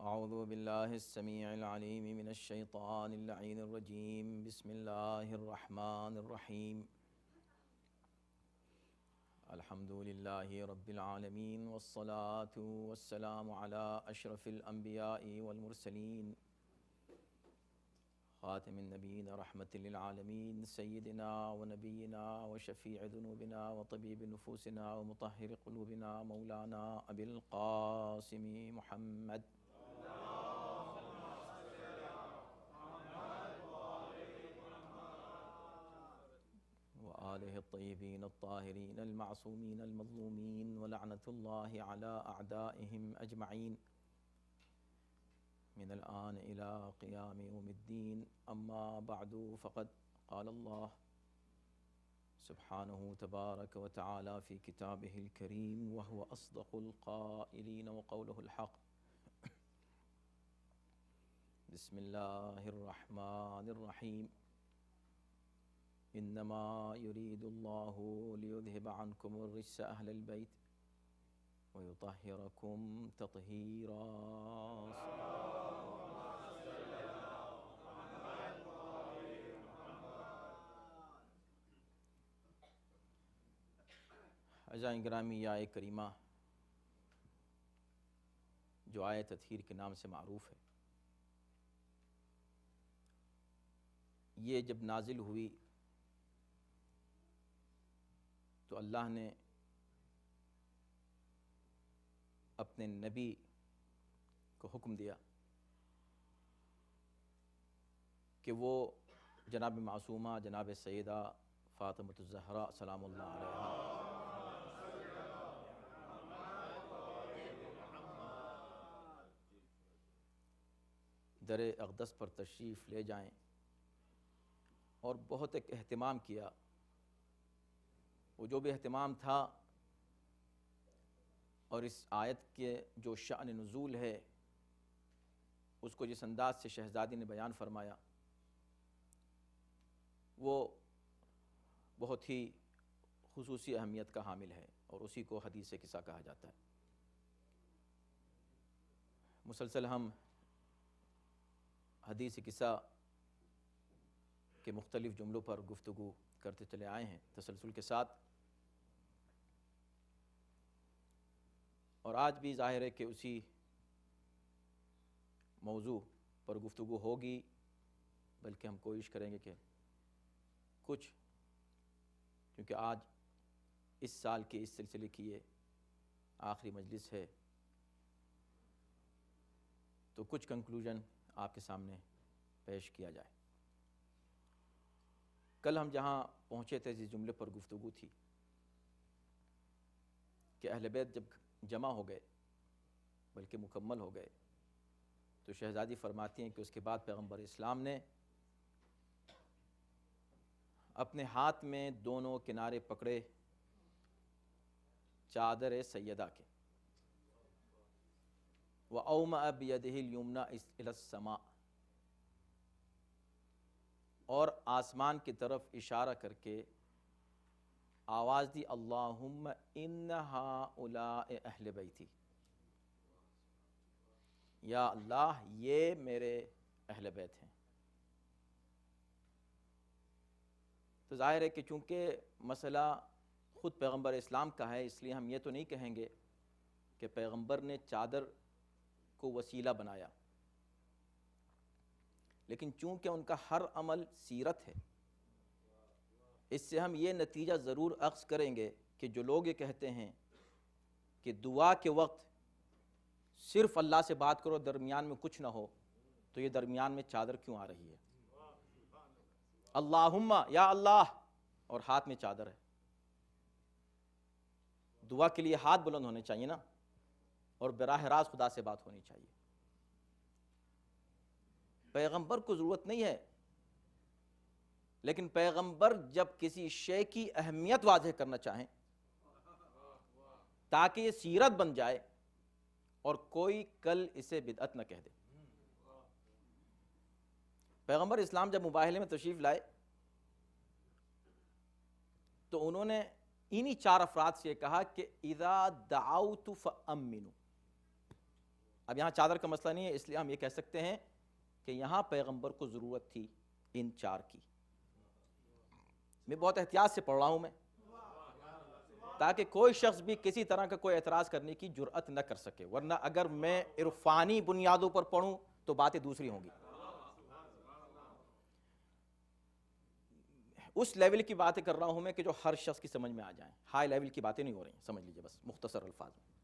اعوذ باللہ السمیع العلیم من الشیطان اللعین الرجیم بسم اللہ الرحمن الرحیم الحمد للہ رب العالمین والصلاة والسلام علی اشرف الانبیاء والمرسلین خاتم النبیین رحمت للعالمین سیدنا ونبینا وشفیع ذنوبنا وطبیب نفوسنا ومطہر قلوبنا مولانا ابی القاسم محمد وآلہ الطیبین الطاہرین المعصومین المظلومین ولعنۃ اللہ علی اعدائہم اجمعین من الآن الى قیام یوم الدین اما بعد فقد قال اللہ سبحانہ تبارک وتعالی فی کتابہ الکریم وهو اصدق القائلین وقولہ الحق بسم اللہ الرحمن الرحیم انما يريد الله ليذهب عنكم الرجس اهل البيت ويطهركم تطهيرا اعزائي گرامی، یہ آیت کریمہ جو آیت تطہیر کے نام سے معروف ہے، یہ جب نازل ہوئی تو اللہ نے اپنے نبی کو حکم دیا کہ وہ جناب معصومہ جناب سیدہ فاطمۃ الزہراء سلام اللہ علیہا در اقدس پر تشریف لے جائیں، اور بہت ایک اہتمام کیا۔ وہ جو بھی اہتمام تھا اور اس آیت کے جو شأن نزول ہے اس کو جس انداز سے شہزادی نے بیان فرمایا، وہ بہت ہی خصوصی اہمیت کا حامل ہے، اور اسی کو حدیث قصہ کہا جاتا ہے۔ مسلسل ہم حدیث قصہ کے مختلف جملوں پر گفتگو کرتے چلے آئے ہیں تسلسل کے ساتھ، اور آج بھی ظاہر ہے کہ اسی موضوع پر گفتگو ہوگی، بلکہ ہم کوشش کریں گے کہ کچھ، کیونکہ آج اس سال کے اس سلسلے کی یہ آخری مجلس ہے، تو کچھ کنکلوژن آپ کے سامنے پیش کیا جائے۔ کل ہم جہاں پہنچے تھے جس جملے پر گفتگو تھی کہ اہل بیت جب جمع ہو گئے بلکہ مکمل ہو گئے، تو شہزادی فرماتی ہیں کہ اس کے بعد پیغمبر اسلام نے اپنے ہاتھ میں دونوں کنارے پکڑے چادر سیدہ کے، وَأَوْمَأَ بِيَدِهِ الْيُمْنَى إِلَى السَّمَاءِ، اور آسمان کی طرف اشارہ کر کے آواز دی، اللہم ان ہؤلاء اہل بیتی، یا اللہ یہ میرے اہل بیت ہیں۔ تو ظاہر ہے کہ چونکہ مسئلہ خود پیغمبر اسلام کا ہے، اس لیے ہم یہ تو نہیں کہیں گے کہ پیغمبر نے چادر کو وسیلہ بنایا، لیکن چونکہ ان کا ہر عمل سیرت ہے، اس سے ہم یہ نتیجہ ضرور اخذ کریں گے کہ جو لوگ یہ کہتے ہیں کہ دعا کے وقت صرف اللہ سے بات کرو، درمیان میں کچھ نہ ہو، تو یہ درمیان میں چادر کیوں آ رہی ہے؟ اللہم یا اللہ، اور ہاتھ میں چادر ہے۔ دعا کے لیے ہاتھ بلند ہونے چاہیے نا، اور براہ راست خدا سے بات ہونی چاہیے۔ پیغمبر کو ضرورت نہیں ہے، لیکن پیغمبر جب کسی شے کی اہمیت واضح کرنا چاہیں تاکہ یہ سیرت بن جائے اور کوئی کل اسے بدعت نہ کہہ دے۔ پیغمبر اسلام جب مباہلے میں تشریف لائے تو انہوں نے انہی چار افراد سے کہا کہ اذا دعوت فامنوا، اب یہاں چادر کا مسئلہ نہیں ہے، اس لیے ہم یہ کہہ سکتے ہیں کہ یہاں پیغمبر کو ضرورت تھی ان 4 کی. میں بہت احتیاط سے پڑھ رہا ہوں میں، تاکہ کوئی شخص بھی کسی طرح کا کوئی اعتراض کرنے کی جرأت نہ کر سکے، ورنہ اگر میں عرفانی بنیادوں پر پڑھوں تو باتیں دوسری ہوں گی. اس لیول کی باتیں کر رہا ہوں میں کہ جو ہر شخص کی سمجھ میں آ جائیں، ہائی لیول کی باتیں نہیں ہو رہی ہیں، سمجھ لیجئے بس مختصر الفاظ میں.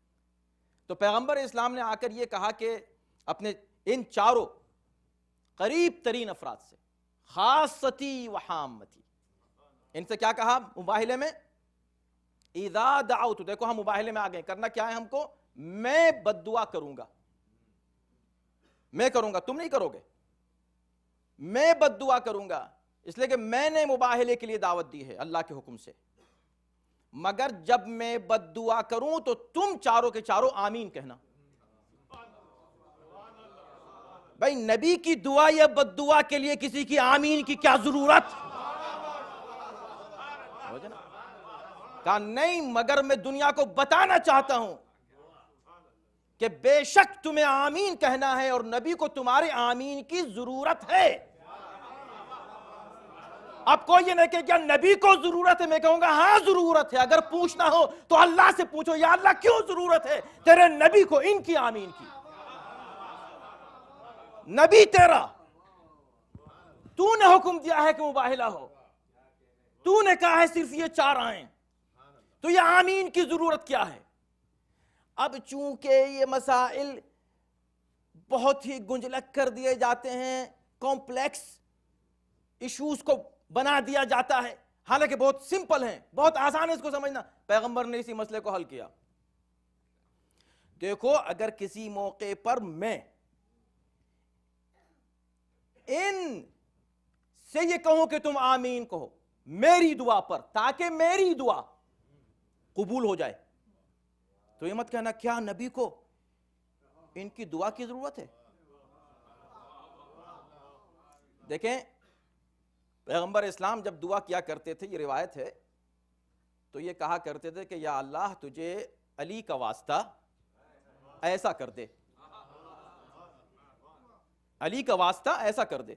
تو پیغمبر اسلام نے آ کر یہ کہا کہ اپنے ان 4 قریب ترین افراد سے، خاصتی و حامتی، ان سے کیا کہا مباہلے میں؟ اذا دعوت، دیکھو ہم مباہلے میں آ گئے، کرنا کیا ہے ہم کو؟ میں بد دعا کروں گا، میں کروں گا، تم نہیں کرو گے، میں بد دعا کروں گا، اس لیے کہ میں نے مباہلے کے لیے دعوت دی ہے اللہ کے حکم سے، مگر جب میں بد دعا کروں تو تم 4 کے 4 آمین کہنا. بھائی نبی کی دعا یا بد دعا کے لیے کسی کی آمین کی کیا ضرورت؟ کہا نہیں، مگر میں دنیا کو بتانا چاہتا ہوں کہ بے شک تمہیں آمین کہنا ہے اور نبی کو تمہارے آمین کی ضرورت ہے. اب کوئی یہ نہیں کہ کیا نبی کو ضرورت ہے، میں کہوں گا ہاں ضرورت ہے. اگر پوچھنا ہو تو اللہ سے پوچھو، یا اللہ کیوں ضرورت ہے تیرے نبی کو ان کی آمین کی؟ نبی تیرا، تو نے حکم دیا ہے کہ مباہلہ ہو، تو نے کہا ہے صرف یہ 4 آئیں، تو یہ آمین کی ضرورت کیا ہے؟ اب چونکہ یہ مسائل بہت ہی گنجلک کر دیے جاتے ہیں، کمپلیکس ایشوز کو بنا دیا جاتا ہے، حالانکہ بہت سمپل ہیں، بہت آسان ہے اس کو سمجھنا. پیغمبر نے اسی مسئلے کو حل کیا. دیکھو اگر کسی موقع پر میں ان سے یہ کہوں کہ تم آمین کہو میری دعا پر تاکہ میری دعا قبول ہو جائے، تو یہ مت کہنا کیا نبی کو ان کی دعا کی ضرورت ہے. دیکھیں پیغمبر اسلام جب دعا کیا کرتے تھے، یہ روایت ہے، تو یہ کہا کرتے تھے کہ یا اللہ تجھے علی کا واسطہ ایسا کر دے، علی کا واسطہ ایسا کر دے.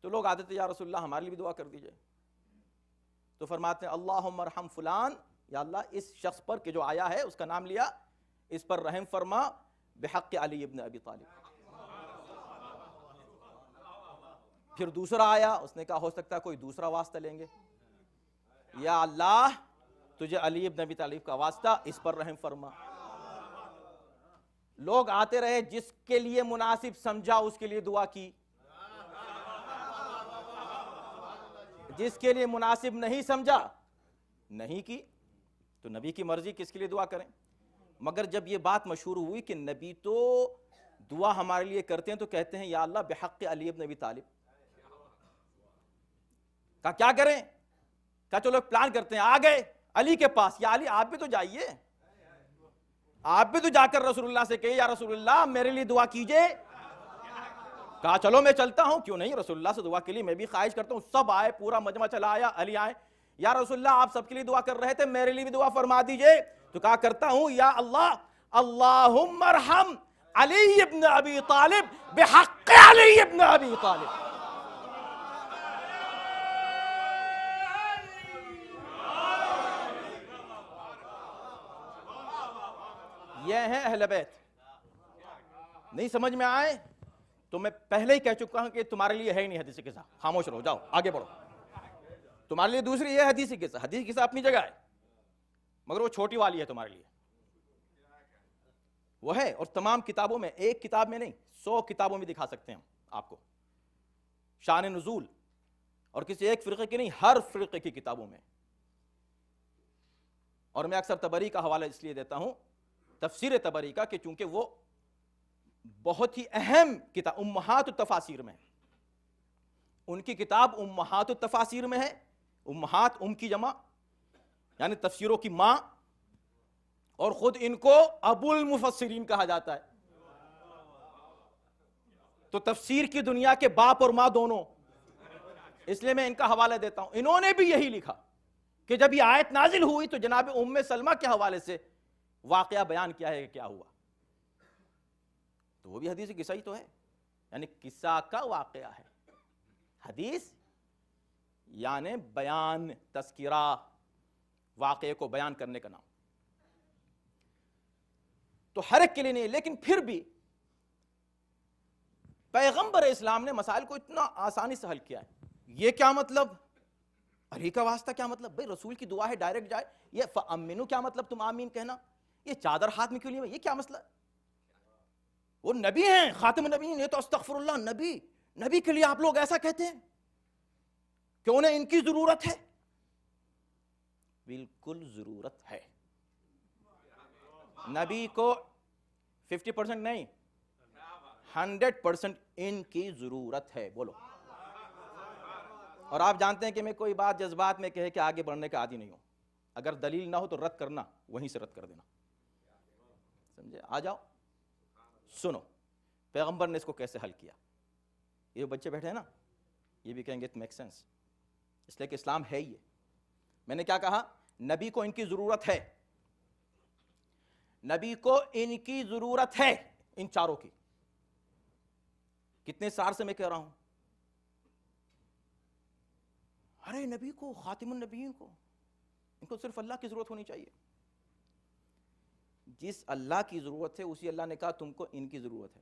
تو لوگ آتے تھے یا رسول اللہ ہمارے لیے بھی دعا کر دیجئے. تو فرماتے ہیں اللہم ارحم فلان، یا اللہ اس شخص پر کہ جو آیا ہے اس کا نام لیا، اس پر رحم فرما بحق علی ابن ابی طالب. پھر دوسرا آیا، اس نے کہا ہو سکتا ہے کوئی دوسرا واسطہ لیں گے، یا اللہ تجھے علی ابن ابی طالب کا واسطہ اس پر رحم فرما. لوگ آتے رہے، جس کے لیے مناسب سمجھا اس کے لیے دعا کی، جس کے لیے مناسب نہیں سمجھا نہیں کی. تو نبی کی مرضی کس کے لیے دعا کریں؟ مگر جب یہ بات مشہور ہوئی کہ نبی تو دعا ہمارے لیے کرتے ہیں، تو کہتے ہیں یا اللہ بحق علی ابن ابی طالب. کہا کیا کریں؟ کہا چلو ایک پلان کرتے ہیں. آ گئے علی کے پاس، یا علی آپ بھی تو جائیے، آپ بھی تو جا کر رسول اللہ سے کہے یا رسول اللہ میرے لیے دعا کیجئے. کہا چلو میں چلتا ہوں، کیوں نہیں، رسول اللہ سے دعا کے لیے میں بھی خواہش کرتا ہوں. سب آئے، پورا مجمع چلا آیا، علی آئے، یا رسول اللہ آپ سب کے لیے دعا کر رہے تھے، میرے لیے بھی دعا فرما دیجئے. تو کہا کرتا ہوں یا اللہ اللہم ارحم علی ابن ابی طالب بحق علی ابن ابی طالب. یہ ہیں اہل بیت. نہیں سمجھ میں آئے تو میں پہلے ہی کہہ چکا ہوں کہ تمہارے لیے ہے ہی نہیں حدیث قصہ، خاموش رہو، جاؤ آگے بڑھو. تمہارے لیے دوسری یہ حدیث قصہ، حدیث قصہ اپنی جگہ ہے مگر وہ چھوٹی والی ہے تمہارے لیے، وہ ہے. اور تمام کتابوں میں، ایک کتاب میں نہیں 100 کتابوں میں دکھا سکتے ہیں ہم آپ کو شان نزول، اور کسی ایک فرقے کی نہیں، ہر فرقے کی کتابوں میں. اور میں اکثر طبری کا حوالہ اس لیے دیتا ہوں، تفسیر طبری کا، کہ چونکہ وہ بہت ہی اہم کتاب امہات التفاسیر میں، ان کی کتاب امہات التفاسیر میں ہے. امہات ام کی جمع یعنی تفسیروں کی ماں، اور خود ان کو ابو المفسرین کہا جاتا ہے. تو تفسیر کی دنیا کے باپ اور ماں دونوں، اس لیے میں ان کا حوالہ دیتا ہوں. انہوں نے بھی یہی لکھا کہ جب یہ آیت نازل ہوئی تو جناب ام سلمہ کے حوالے سے واقعہ بیان کیا ہے کہ کیا ہوا. تو وہ بھی حدیث قصہ ہی تو ہے، یعنی قصہ کا واقعہ ہے. حدیث یعنی بیان، تذکرہ، واقعے کو بیان کرنے کا نام. تو ہر ایک کے لیے نہیں، لیکن پھر بھی پیغمبر اسلام نے مسائل کو اتنا آسانی سے حل کیا ہے. یہ کیا مطلب؟ علی کا واسطہ کیا مطلب؟ بھئی رسول کی دعا ہے ڈائریکٹ جائے. یہ فَأَمِّنُوا کیا مطلب تم آمین کہنا؟ یہ چادر ہاتھ میں کیوں نہیں؟ یہ کیا مسئلہ؟ وہ نبی ہیں، خاتم النبیین، یہ تو استغفر اللہ، نبی کے لیے آپ لوگ ایسا کہتے ہیں کہ انہیں ان کی ضرورت ہے. بالکل ضرورت ہے. نبی کو 50% نہیں، 100% ان کی ضرورت ہے. بولو. اور آپ جانتے ہیں کہ میں کوئی بات جذبات میں کہے کہ آگے بڑھنے کا عادی نہیں ہوں. اگر دلیل نہ ہو تو رد کرنا، وہیں سے رد کر دینا. سمجھے؟ آ جاؤ سنو پیغمبر نے اس کو کیسے حل کیا. یہ بچے بیٹھے ہیں نا، یہ بھی کہیں گے اٹ میک سینس، اس لیے کہ اسلام ہے یہ. میں نے کیا کہا؟ نبی کو ان کی ضرورت ہے. نبی کو ان کی ضرورت ہے، ان چاروں کی. کتنے سال سے میں کہہ رہا ہوں، ارے نبی کو، خاتم النبیین کو، ان کو صرف اللہ کی ضرورت ہونی چاہیے. جس اللہ کی ضرورت ہے اسی اللہ نے کہا تم کو ان کی ضرورت ہے.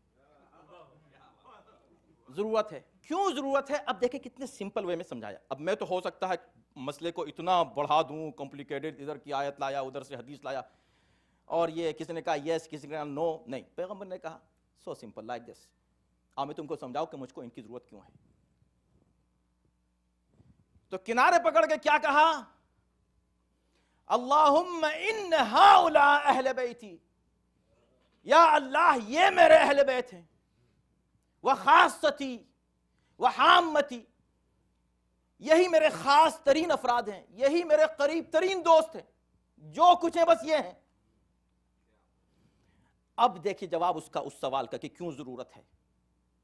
ضرورت ہے. کیوں ضرورت ہے؟ اب دیکھیں کتنے سمپل وے میں سمجھایا. اب میں تو ہو سکتا ہے مسئلے کو اتنا بڑھا دوں، کمپلیکیٹڈ، ادھر کی آیت لایا، ادھر سے حدیث لایا، اور یہ کسی نے کہا یس، کسی نے کہا نو. نہیں، پیغمبر نے کہا سو سمپل لائک دس. میں تم کو سمجھاؤ کہ مجھ کو ان کی ضرورت کیوں ہے. تو کنارے پکڑ کے کیا کہا؟ اللہم ان ہؤلاء اہل بیتی، یا اللہ یہ میرے اہل بیت ہیں، وخاصتی وحامتی، یہی میرے خاص ترین افراد ہیں، یہی میرے قریب ترین دوست ہیں، جو کچھ ہیں بس یہ ہیں. اب دیکھیں جواب اس کا، اس سوال کا کہ کیوں ضرورت ہے.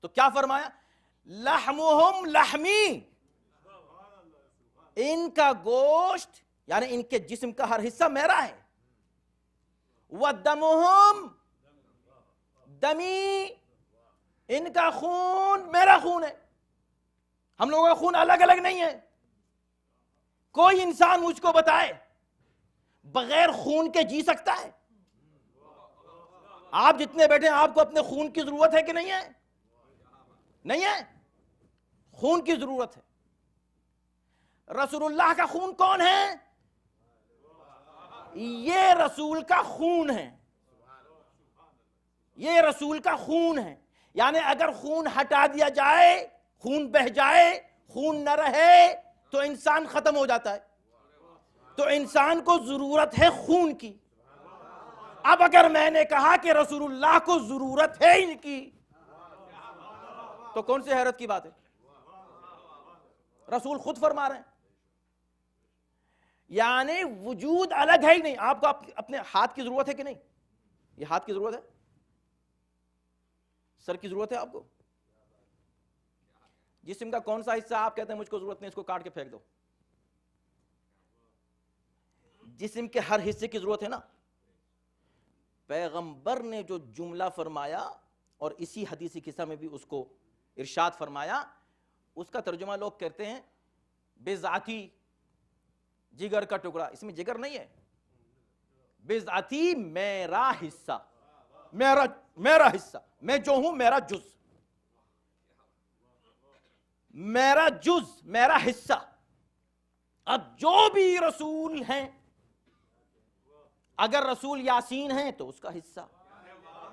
تو کیا فرمایا؟ لحمہم لحمی، ان کا گوشت یعنی ان کے جسم کا ہر حصہ میرا ہے. وَدَمُهُمْ دمی، ان کا خون میرا خون ہے. ہم لوگوں کا خون الگ الگ نہیں ہے. کوئی انسان مجھ کو بتائے بغیر خون کے جی سکتا ہے؟ آپ جتنے بیٹھے ہیں آپ کو اپنے خون کی ضرورت ہے کہ نہیں ہے؟ نہیں ہے. خون کی ضرورت ہے. رسول اللہ کا خون کون ہے؟ یہ رسول کا خون ہے. یہ رسول کا خون ہے. یعنی اگر خون ہٹا دیا جائے، خون بہہ جائے، خون نہ رہے تو انسان ختم ہو جاتا ہے. تو انسان کو ضرورت ہے خون کی. اب اگر میں نے کہا کہ رسول اللہ کو ضرورت ہے ان کی، تو کون سی حیرت کی بات ہے؟ رسول خود فرما رہے ہیں. یعنی وجود الگ ہے ہی نہیں. آپ کو اپنے ہاتھ کی ضرورت ہے کہ نہیں؟ یہ ہاتھ کی ضرورت ہے؟ سر کی ضرورت ہے آپ کو؟ جسم کا کون سا حصہ آپ کہتے ہیں مجھ کو ضرورت نہیں، اس کو کاٹ کے پھینک دو؟ جسم کے ہر حصے کی ضرورت ہے نا. پیغمبر نے جو جملہ فرمایا اور اسی حدیثی قصہ میں بھی اس کو ارشاد فرمایا، اس کا ترجمہ لوگ کہتے ہیں بذاتی، جگر کا ٹکڑا. اس میں جگر نہیں ہے. بذاتی میرا حصہ، میرا حصہ، میں جو ہوں میرا جز، میرا جز، میرا حصہ. اب جو بھی رسول ہیں، اگر رسول یاسین ہیں تو اس کا حصہ،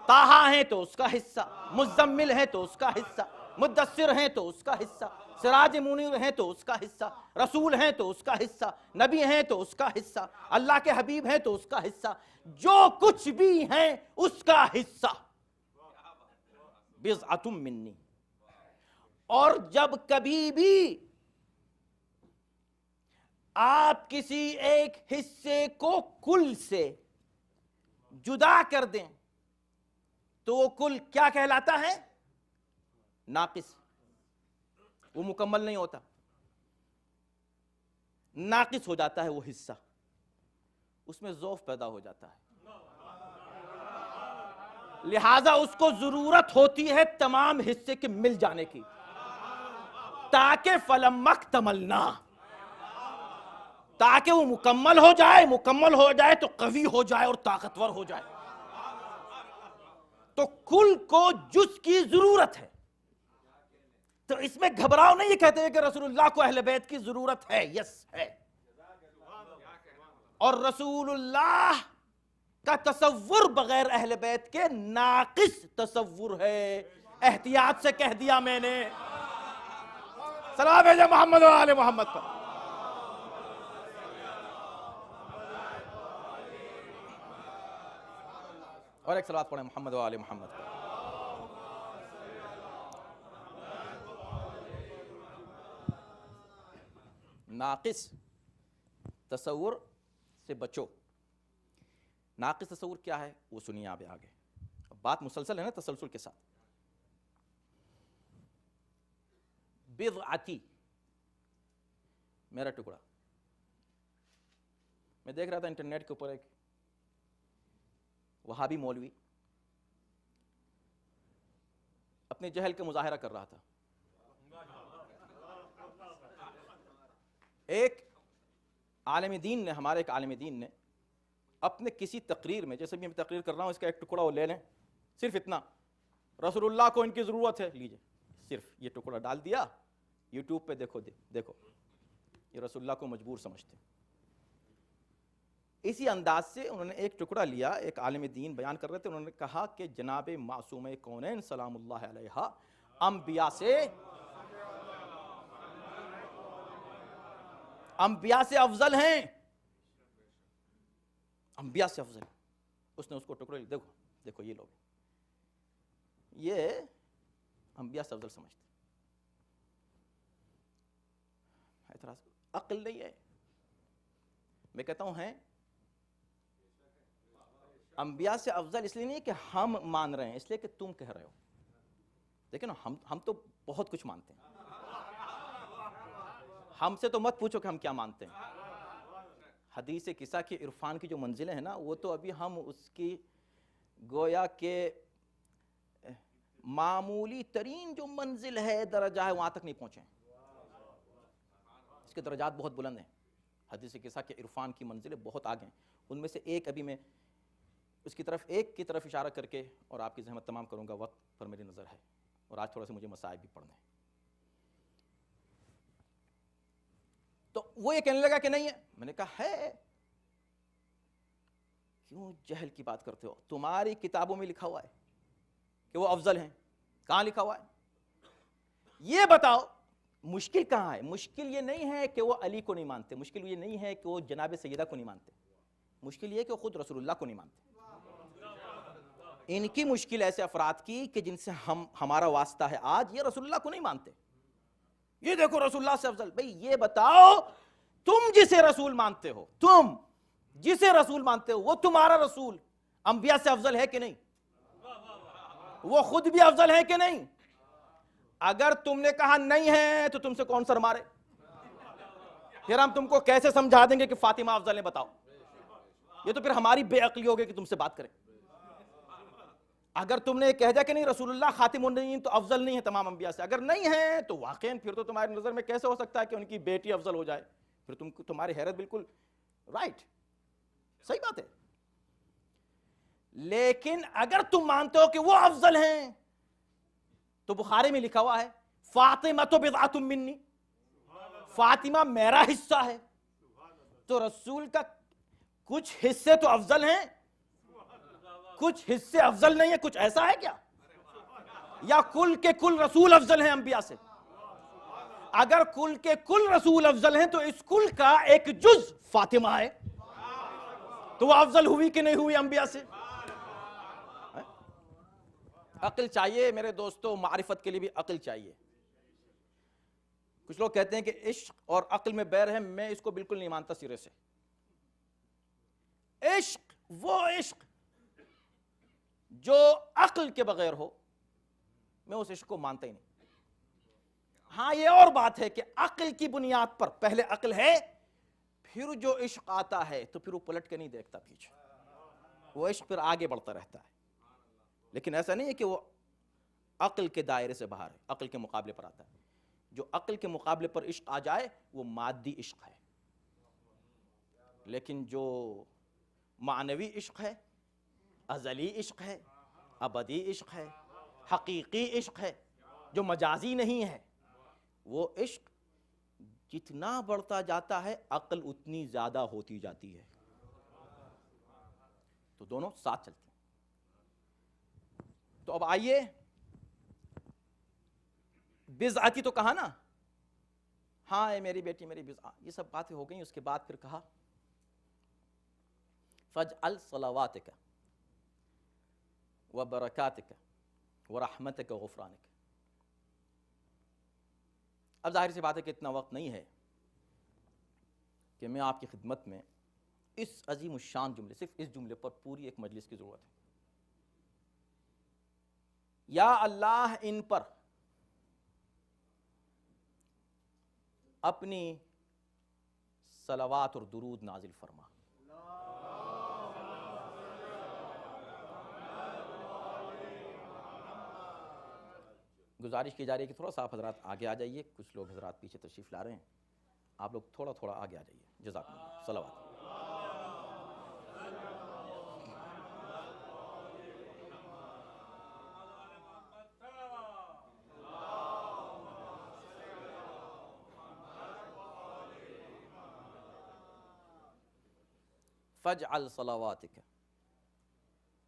طٰہٰ ہیں تو اس کا حصہ، مزمل ہیں تو اس کا حصہ، مدثر ہیں تو اس کا حصہ، سراج منیر ہیں تو اس کا حصہ، رسول ہیں تو اس کا حصہ، نبی ہیں تو اس کا حصہ، اللہ کے حبیب ہیں تو اس کا حصہ، جو کچھ بھی ہیں اس کا حصہ. بضعۃ منی. اور جب کبھی بھی آپ کسی ایک حصے کو کل سے جدا کر دیں تو وہ کل کیا کہلاتا ہے؟ ناقص. وہ مکمل نہیں ہوتا، ناقص ہو جاتا ہے وہ حصہ. اس میں ضعف پیدا ہو جاتا ہے. لہٰذا اس کو ضرورت ہوتی ہے تمام حصے کے مل جانے کی، تاکہ فلم اکتملنا، تاکہ وہ مکمل ہو جائے تو قوی ہو جائے اور طاقتور ہو جائے۔ تو کل کو جز کی ضرورت ہے، تو اس میں گھبراؤ نہیں، یہ کہتے ہیں کہ رسول اللہ کو اہل بیت کی ضرورت ہے، یس ہے، اور رسول اللہ کا تصور بغیر اہل بیت کے ناقص تصور ہے، احتیاط سے کہہ دیا میں نے۔ سلام ہے محمد و آل محمد پر۔ اور ایک صلوات پڑھیں محمد و آل محمد پر۔ ناقص تصور سے بچو۔ ناقص تصور کیا ہے وہ سنیے آپ آگے، بات مسلسل ہے نا، تسلسل کے ساتھ۔ بضعتی، میرا ٹکڑا۔ میں دیکھ رہا تھا انٹرنیٹ کے اوپر ایک وہابی مولوی اپنے جہل کا مظاہرہ کر رہا تھا۔ ایک عالم دین نے، ہمارے ایک عالم دین نے اپنے کسی تقریر میں، جیسے بھی میں تقریر کر رہا ہوں اس کا ایک ٹکڑا وہ لے لیں، صرف اتنا، رسول اللہ کو ان کی ضرورت ہے، لیجئے صرف یہ ٹکڑا ڈال دیا، یوٹیوب پہ دیکھو یہ رسول اللہ کو مجبور سمجھتے۔ اسی انداز سے انہوں نے ایک ٹکڑا لیا، ایک عالم دین بیان کر رہے تھے، انہوں نے کہا کہ جناب معصومہ کونین سلام اللہ علیہا انبیاء سے افضل ہیں، انبیاء سے افضل۔ اس نے اس کو ٹکڑے، دیکھو یہ لوگ، یہ انبیاء سے افضل سمجھتے۔ اعتراض، عقل نہیں ہے۔ میں کہتا ہوں ہیں انبیاء سے افضل اس لیے نہیں کہ ہم مان رہے ہیں، اس لیے کہ تم کہہ رہے ہو۔ دیکھیں نا، ہم تو بہت کچھ مانتے ہیں، ہم سے تو مت پوچھو کہ ہم کیا مانتے ہیں۔ حدیث قصہ کی عرفان کی جو منزلیں ہیں نا، وہ تو ابھی ہم اس کی گویا کہ معمولی ترین جو منزل ہے، درجہ ہے، وہاں تک نہیں پہنچے ہیں۔ اس کے درجات بہت بلند ہیں، حدیث قصہ کے عرفان کی منزلیں بہت آگے ہیں۔ ان میں سے ایک ابھی میں اس کی طرف اشارہ کر کے اور آپ کی زحمت تمام کروں گا، وقت پر میری نظر ہے، اور آج تھوڑا سا مجھے مسائل بھی پڑھنے ہیں۔ تو وہ یہ کہنے لگا کہ نہیں ہے۔ میں نے کہا ہے، کیوں جہل کی بات کرتے ہو؟ تمہاری کتابوں میں لکھا ہوا ہے کہ وہ افضل ہیں، کہاں لکھا ہوا ہے؟ یہ بتاؤ مشکل کہاں ہے؟ مشکل یہ نہیں ہے کہ وہ علی کو نہیں مانتے، مشکل یہ نہیں ہے کہ وہ جناب سیدہ کو نہیں مانتے، مشکل یہ ہے کہ وہ خود رسول اللہ کو نہیں مانتے۔ ان کی مشکل ایسے افراد کی کہ جن سے ہمارا واسطہ ہے آج، یہ رسول اللہ کو نہیں مانتے۔ یہ دیکھو رسول اللہ سے افضل۔ بھئی یہ بتاؤ، تم جسے رسول مانتے ہو، وہ تمہارا رسول انبیاء سے افضل ہے کہ نہیں؟ وہ خود بھی افضل ہے کہ نہیں؟ اگر تم نے کہا نہیں ہے تو تم سے کون سر مارے؟ پھر ہم تم کو کیسے سمجھا دیں گے کہ فاطمہ افضل ہے؟ بتاؤ۔ یہ تو پھر ہماری بے عقلی ہوگی کہ تم سے بات کریں۔ اگر تم نے کہہ دیا کہ نہیں رسول اللہ خاتم النبیین تو افضل نہیں ہے تمام انبیاء سے، اگر نہیں ہے تو واقعاً پھر تو تمہاری نظر میں کیسے ہو سکتا ہے کہ ان کی بیٹی افضل ہو جائے؟ پھر تمہاری حیرت بالکل رائٹ، صحیح بات ہے۔ لیکن اگر تم مانتے ہو کہ وہ افضل ہیں تو بخاری میں لکھا ہوا ہے فاطمہ بضعۃ منی، فاطمہ میرا حصہ ہے۔ تو رسول کا کچھ حصے تو افضل ہیں، کچھ حصے افضل نہیں ہیں، کچھ ایسا ہے کیا؟ یا کل کے کل رسول افضل ہیں انبیاء سے؟ اگر کل کے کل رسول افضل ہیں تو اس کل کا ایک جز فاطمہ ہے، تو وہ افضل ہوئی کہ نہیں ہوئی انبیاء سے؟ عقل چاہیے میرے دوستو، معرفت کے لیے بھی عقل چاہیے۔ کچھ لوگ کہتے ہیں کہ عشق اور عقل میں بیر ہے، میں اس کو بالکل نہیں مانتا سرے سے۔ عشق وہ عشق جو عقل کے بغیر ہو، میں اس عشق کو مانتا ہی نہیں۔ ہاں یہ اور بات ہے کہ عقل کی بنیاد پر پہلے عقل ہے، پھر جو عشق آتا ہے تو پھر وہ پلٹ کے نہیں دیکھتا پیچھے، وہ عشق پھر آگے بڑھتا رہتا ہے۔ لیکن ایسا نہیں ہے کہ وہ عقل کے دائرے سے باہر ہے، عقل کے مقابلے پر آتا ہے. جو عقل کے مقابلے پر عشق آ جائے وہ مادی عشق ہے، لیکن جو معنوی عشق ہے، ازلی عشق ہے، ابدی عشق ہے، حقیقی عشق ہے، جو مجازی نہیں ہے، وہ عشق جتنا بڑھتا جاتا ہے عقل اتنی زیادہ ہوتی جاتی ہے. تو دونوں ساتھ چلتے ہیں. تو اب آئیے، بضعتی تو کہا نا، ہاں اے میری بیٹی میری بضع، یہ سب باتیں ہو گئیں. اس کے بعد پھر کہا فَاجْعَلْ صَلَوَاتِكَ وَبَرَكَاتِكَ وَرَحْمَتِكَ وَغُفْرَانِكَ. اب ظاہر سی بات ہے کہ اتنا وقت نہیں ہے کہ میں آپ کی خدمت میں اس عظیم الشان جملے، صرف اس جملے پر پوری ایک مجلس کی ضرورت ہے. یا اللہ ان پر اپنی صلوات اور درود نازل فرما. گزارش کی جا رہی ہے کہ تھوڑا سا آپ حضرات آگے آ جائیے، کچھ لوگ حضرات پیچھے تشریف لا رہے ہیں، آپ لوگ تھوڑا تھوڑا آگے آ جائیے. جزاکم اللہ. صلوات. فَاجْعَلْ صَلَوَاتِكَ،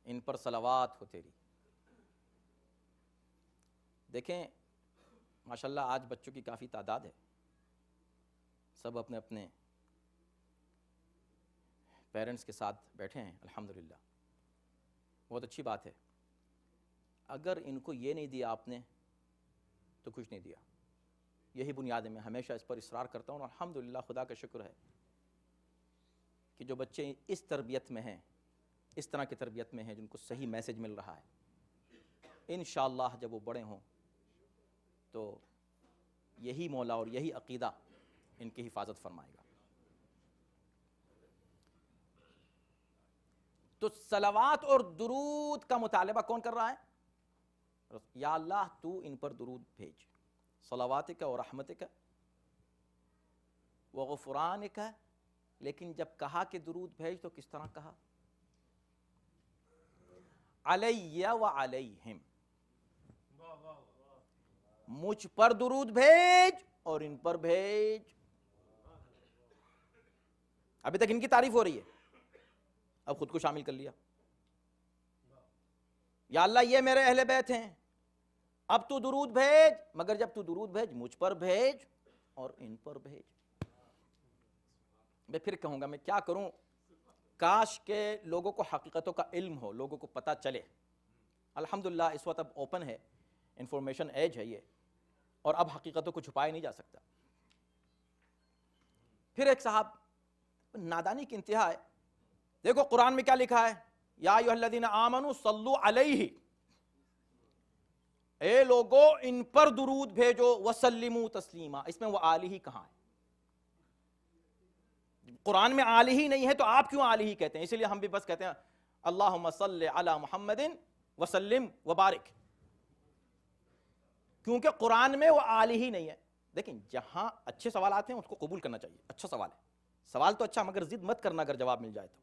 ان پر صلوات ہو تیری. دیکھیں ماشاءاللہ آج بچوں کی کافی تعداد ہے، سب اپنے اپنے پیرنٹس کے ساتھ بیٹھے ہیں الحمدللہ، بہت اچھی بات ہے. اگر ان کو یہ نہیں دیا آپ نے تو کچھ نہیں دیا. یہی بنیاد ہے، میں ہمیشہ اس پر اصرار کرتا ہوں، اور الحمدللہ خدا کا شکر ہے کہ جو بچے اس تربیت میں ہیں، اس طرح کی تربیت میں ہیں، جن کو صحیح میسج مل رہا ہے، انشاءاللہ جب وہ بڑے ہوں تو یہی مولا اور یہی عقیدہ ان کی حفاظت فرمائے گا. تو صلوات اور درود کا مطالبہ کون کر رہا ہے؟ یا اللہ تو ان پر درود بھیج. صلواتک و رحمتک و غفرانک. لیکن جب کہا کہ درود بھیج تو کس طرح کہا؟ علی و علیہم، مجھ پر درود بھیج اور ان پر بھیج. ابھی تک ان کی تعریف ہو رہی ہے، اب خود کو شامل کر لیا. یا اللہ یہ میرے اہل بیت ہیں، اب تو درود بھیج، مگر جب تو درود بھیج مجھ پر بھیج اور ان پر بھیج. میں پھر کہوں گا، میں کیا کروں، کاش کہ لوگوں کو حقیقتوں کا علم ہو، لوگوں کو پتہ چلے. الحمدللہ اس وقت اب اوپن ہے، انفارمیشن ایج ہے یہ، اور اب حقیقتوں کو چھپایا نہیں جا سکتا. پھر ایک صاحب نادانی کی انتہا ہے. دیکھو قرآن میں کیا لکھا ہے، یا ایھا الذین آمنوا صلوا علیہ، اے لوگو ان پر درود بھیجو، وسلموا تسلیما. اس میں وہ علیہ کہاں ہے؟ قرآن میں علیہ نہیں ہے تو آپ کیوں علیہ کہتے ہیں؟ اسی لیے ہم بھی بس کہتے ہیں اللہم صلی علی محمد وسلم وبارک، کیونکہ قرآن میں وہ علیہ نہیں ہے. دیکھیں جہاں اچھے سوال آتے ہیں اس کو قبول کرنا چاہیے، اچھا سوال ہے، سوال تو اچھا، مگر ضد مت کرنا اگر جواب مل جائے تو.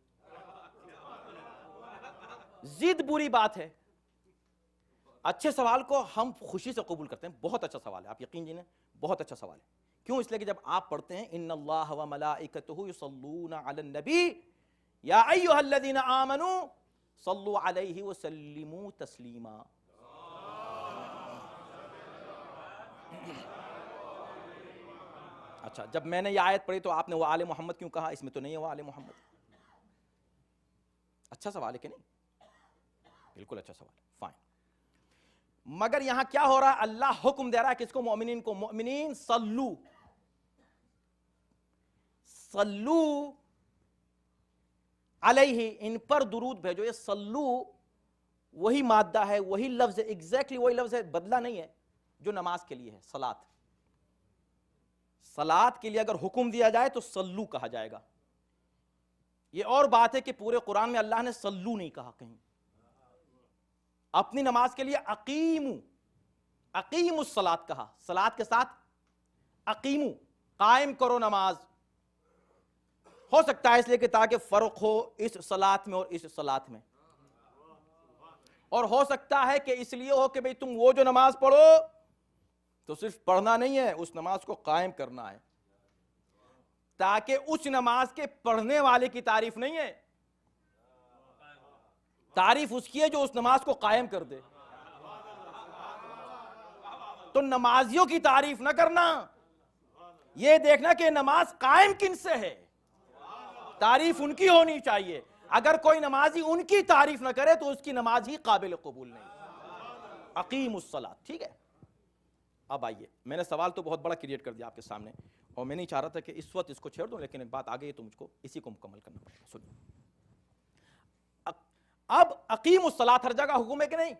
ضد بری بات ہے. اچھے سوال کو ہم خوشی سے قبول کرتے ہیں، بہت اچھا سوال ہے، آپ یقین جانیں بہت اچھا سوال ہے. کیوں؟ اس لیے کہ جب آپ پڑھتے ہیں ان اللہ و ملائکتہ یصلون علی النبی یا ایھا الذین آمنوا صلوا علیہ وسلموا تسلیما. اچھا جب میں نے یہ آیت پڑھی تو آپ نے وہ آل محمد کیوں کہا؟ اس میں تو نہیں ہے وہ آل محمد. اچھا سوال ہے کہ نہیں؟ بالکل اچھا سوال ہے، فائن. مگر یہاں کیا ہو رہا ہے؟ اللہ حکم دے رہا ہے کس کو؟ مومنین کو. مومنین صلو، صلو علیہ، ان پر درود بھیجو. یہ صلو وہی مادہ ہے، وہی لفظ ہے، ایگزیکٹلی وہی لفظ ہے، بدلہ نہیں ہے جو نماز کے لیے ہے. صلاۃ، صلاۃ کے لیے اگر حکم دیا جائے تو صلو کہا جائے گا. یہ اور بات ہے کہ پورے قرآن میں اللہ نے صلو نہیں کہا کہیں. اپنی نماز کے لیے اقیموا الصلاۃ کہا، صلاۃ کے ساتھ اقیمو، قائم کرو نماز. ہو سکتا ہے اس لیے کہ تاکہ فرق ہو اس صلاۃ میں اور اس صلاۃ میں، اور ہو سکتا ہے کہ اس لیے ہو کہ بھئی تم وہ جو نماز پڑھو تو صرف پڑھنا نہیں ہے، اس نماز کو قائم کرنا ہے، تاکہ اس نماز کے پڑھنے والے کی تعریف نہیں ہے، تعریف اس کی ہے جو اس نماز کو قائم کر دے. تو نمازیوں کی تعریف نہ کرنا، یہ دیکھنا کہ نماز قائم کن سے ہے، تعریف ان کی ہونی چاہیے. اگر کوئی نمازی ان کی تعریف نہ کرے تو اس کی نماز ہی قابل قبول نہیں. اقیم الصلاۃ. ٹھیک ہے، اب آئیے، میں نے سوال تو بہت بڑا کریٹ کر دیا آپ کے سامنے، اور میں نہیں چاہ رہا تھا کہ اس وقت اس کو چھیڑ دوں، لیکن ایک بات آ گئی تو مجھ کو اسی کو مکمل کرنا پڑے گا. سنیے، اب اقیم الصلاۃ ہر جگہ حکم ہے کہ نہیں؟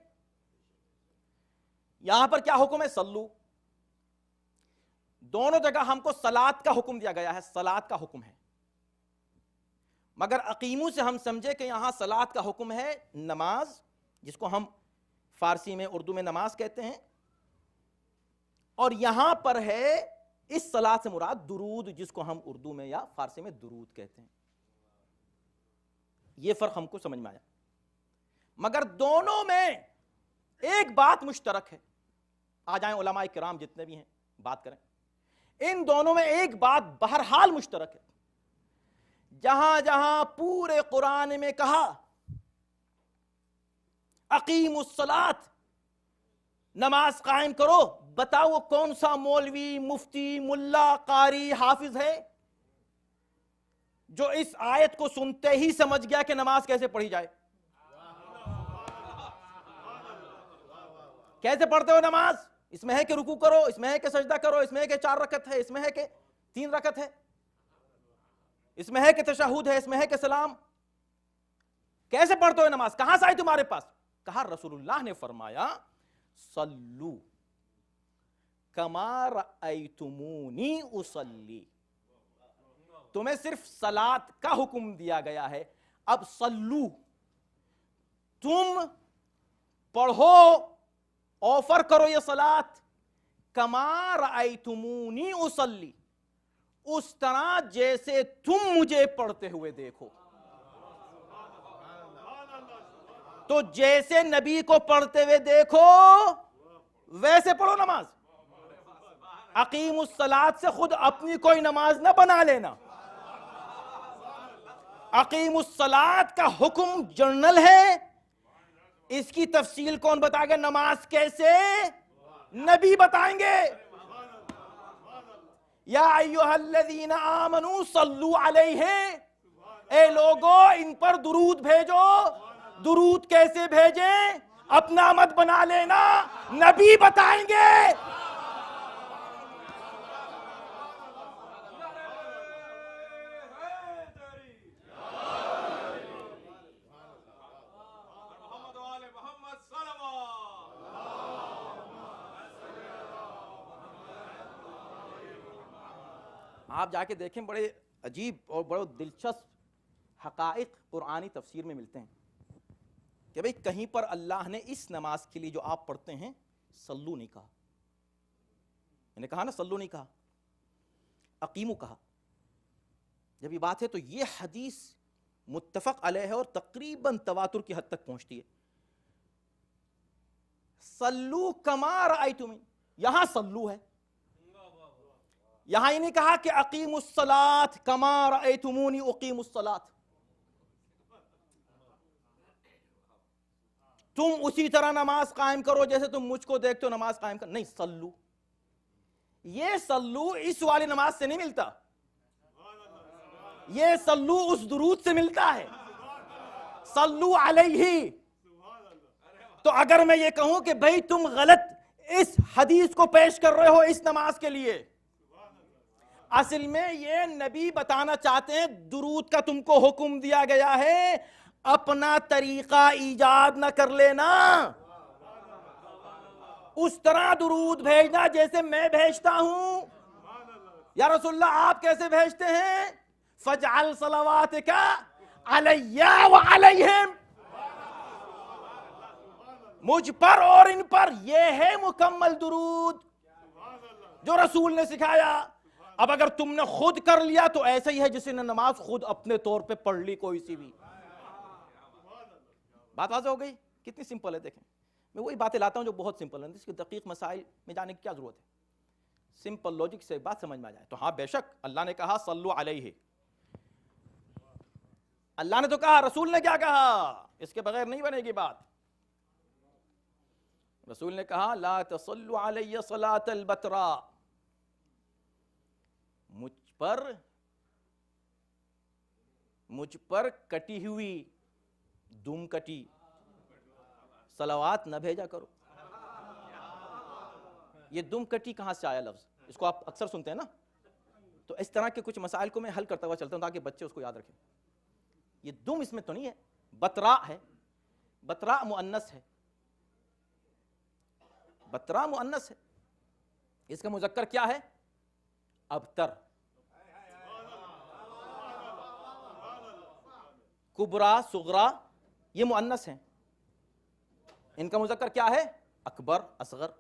یہاں پر کیا حکم ہے؟ صلو. دونوں جگہ ہم کو صلاۃ کا حکم دیا گیا ہے، صلاۃ کا حکم ہے، مگر اقیمو سے ہم سمجھے کہ یہاں صلاۃ کا حکم ہے نماز، جس کو ہم فارسی میں اردو میں نماز کہتے ہیں، اور یہاں پر ہے اس صلاۃ سے مراد درود، جس کو ہم اردو میں یا فارسی میں درود کہتے ہیں. یہ فرق ہم کو سمجھ میں آیا، مگر دونوں میں ایک بات مشترک ہے. آ جائیں علماء کرام جتنے بھی ہیں بات کریں، ان دونوں میں ایک بات بہرحال مشترک ہے. جہاں جہاں پورے قرآن میں کہا اقیم الصلاۃ، نماز قائم کرو، بتاؤ وہ کون سا مولوی، مفتی، ملا، قاری، حافظ ہے جو اس آیت کو سنتے ہی سمجھ گیا کہ نماز کیسے پڑھی جائے؟ کیسے پڑھتے ہو نماز؟ اس میں ہے کہ رکوع کرو، اس میں ہے کہ سجدہ کرو، اس میں ہے کہ 4 رکعت ہے، اس میں ہے کہ 3 رکعت ہے، اس میں ہے کہ تشہد ہے، اس میں ہے کہ سلام. کیسے پڑھتے ہو نماز؟ کہاں سے آئی تمہارے پاس؟ کہا رسول اللہ نے فرمایا صلو کما رأیتمونی اصلی. تمہیں صرف صلاۃ کا حکم دیا گیا ہے، اب صلو، تم پڑھو، آفر کرو یہ صلاۃ، کما رأیتمونی اصلی، اس طرح جیسے تم مجھے پڑھتے ہوئے دیکھو. تو جیسے نبی کو پڑھتے ہوئے دیکھو ویسے پڑھو نماز. اقیم الصلاۃ سے خود اپنی کوئی نماز نہ بنا لینا. اقیم الصلاۃ کا حکم جنرل ہے، اس کی تفصیل کون بتائے گا؟ نماز کیسے، نبی بتائیں گے. یا ایھا الذین آمنوا صلوا علیہ، اے لوگو ان پر درود بھیجو. درود کیسے بھیجیں؟ اپنا مت بنا لینا، نبی بتائیں گے. آپ جا کے دیکھیں، بڑے عجیب اور بڑے دلچسپ حقائق قرآنی تفسیر میں ملتے ہیں کہ بھئی کہیں پر اللہ نے اس نماز کے لیے جو آپ پڑھتے ہیں صلو نہیں کہا. میں نے کہا نا صلو نہیں کہا، اقیمو کہا. جب یہ بات ہے تو یہ حدیث متفق علیہ ہے اور تقریباً تواتر کی حد تک پہنچتی ہے. صلو کما رأیتمونی، یہاں صلو ہے، یہاں یہ نہیں کہا کہ اقیم الصلاۃ کما رأیتمونی اقیم الصلاۃ. تم اسی طرح نماز قائم کرو جیسے تم مجھ کو دیکھتے ہو نماز قائم کر. نہیں، صلو، یہ صلو اس والی نماز سے نہیں ملتا، یہ صلو اس درود سے ملتا ہے، صلو علیہ. تو اگر میں یہ کہوں کہ بھئی تم غلط اس حدیث کو پیش کر رہے ہو اس نماز کے لیے، اصل میں یہ نبی بتانا چاہتے ہیں درود کا تم کو حکم دیا گیا ہے، اپنا طریقہ ایجاد نہ کر لینا. اس طرح درود بھیجنا جیسے میں بھیجتا ہوں. یا رسول اللہ آپ کیسے بھیجتے ہیں؟ فَاجْعَلْ صَلَوَاتِكَ عَلَيَّ وَعَلَيْهِمْ. مجھ پر اور ان پر، یہ ہے مکمل درود جو رسول نے سکھایا۔ اب اگر تم نے خود کر لیا تو ایسا ہی ہے جس نے نماز خود اپنے طور پہ پڑھ لی کوئی سی بھی۔ بات واضح ہو گئی؟ کتنی سمپل ہے، دیکھیں میں وہی باتیں لاتا ہوں جو بہت سمپل ہیں، اس کے دقیق مسائل میں جانے کی کیا ضرورت ہے، سمپل لاجک سے بات سمجھ میں آ جائے تو۔ ہاں بے شک اللہ نے کہا صلو علیہ، اللہ نے تو کہا، رسول نے کیا کہا، اس کے بغیر نہیں بنے گی بات۔ رسول نے کہا لا تصلوا علی صلاۃ البتراء، مجھ پر کٹی ہوئی، دم کٹی صلوات نہ بھیجا کرو۔ یہ دم کٹی کہاں سے آیا لفظ؟ اس کو آپ اکثر سنتے ہیں نا، تو اس طرح کے کچھ مسائل کو میں حل کرتا ہوا چلتا ہوں تاکہ بچے اس کو یاد رکھیں۔ یہ دم اس میں تو نہیں ہے، بتراء ہے، بتراء مؤنث ہے، بتراء مؤنث ہے، اس کا مذکر کیا ہے؟ ابتر۔ کبرا، صغرا یہ مؤنث ہیں، ان کا مذکر کیا ہے؟ اکبر، اصغر۔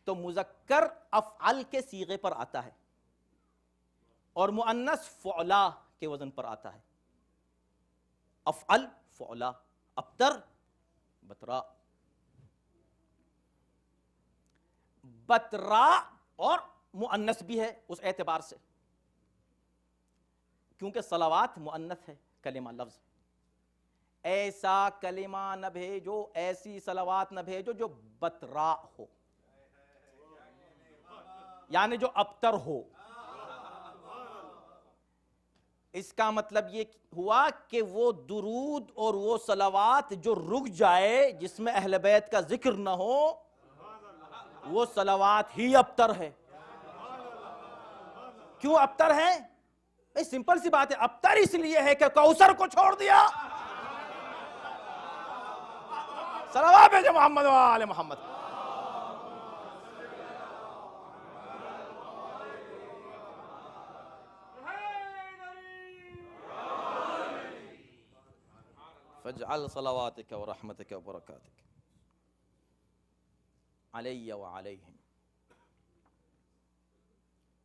تو مذکر افعل کے صیغے پر آتا ہے اور مؤنث فعلا کے وزن پر آتا ہے۔ افعل، فعلا، ابتر، بتراء۔ بتراء اور مؤنث بھی ہے اس اعتبار سے کیونکہ صلوات مؤنث ہے، کلمہ لفظ۔ ایسا کلمہ نہ بھیجو، ایسی صلوات نہ بھیجو جو بتراء ہو، یعنی جو ابتر ہو۔ اس کا مطلب یہ ہوا کہ وہ درود اور وہ صلوات جو رک جائے، جس میں اہل بیت کا ذکر نہ ہو، وہ صلوات ہی ابتر ہے۔ کیوں ابتر ہے؟ سمپل سی بات ہے، ابتر اس لیے ہے کہ کوثر کو چھوڑ دیا۔ صلوات بھیجو محمد و آل محمد۔ فاجعل صلواتك ورحمتك وبركاتك علی وعلیہم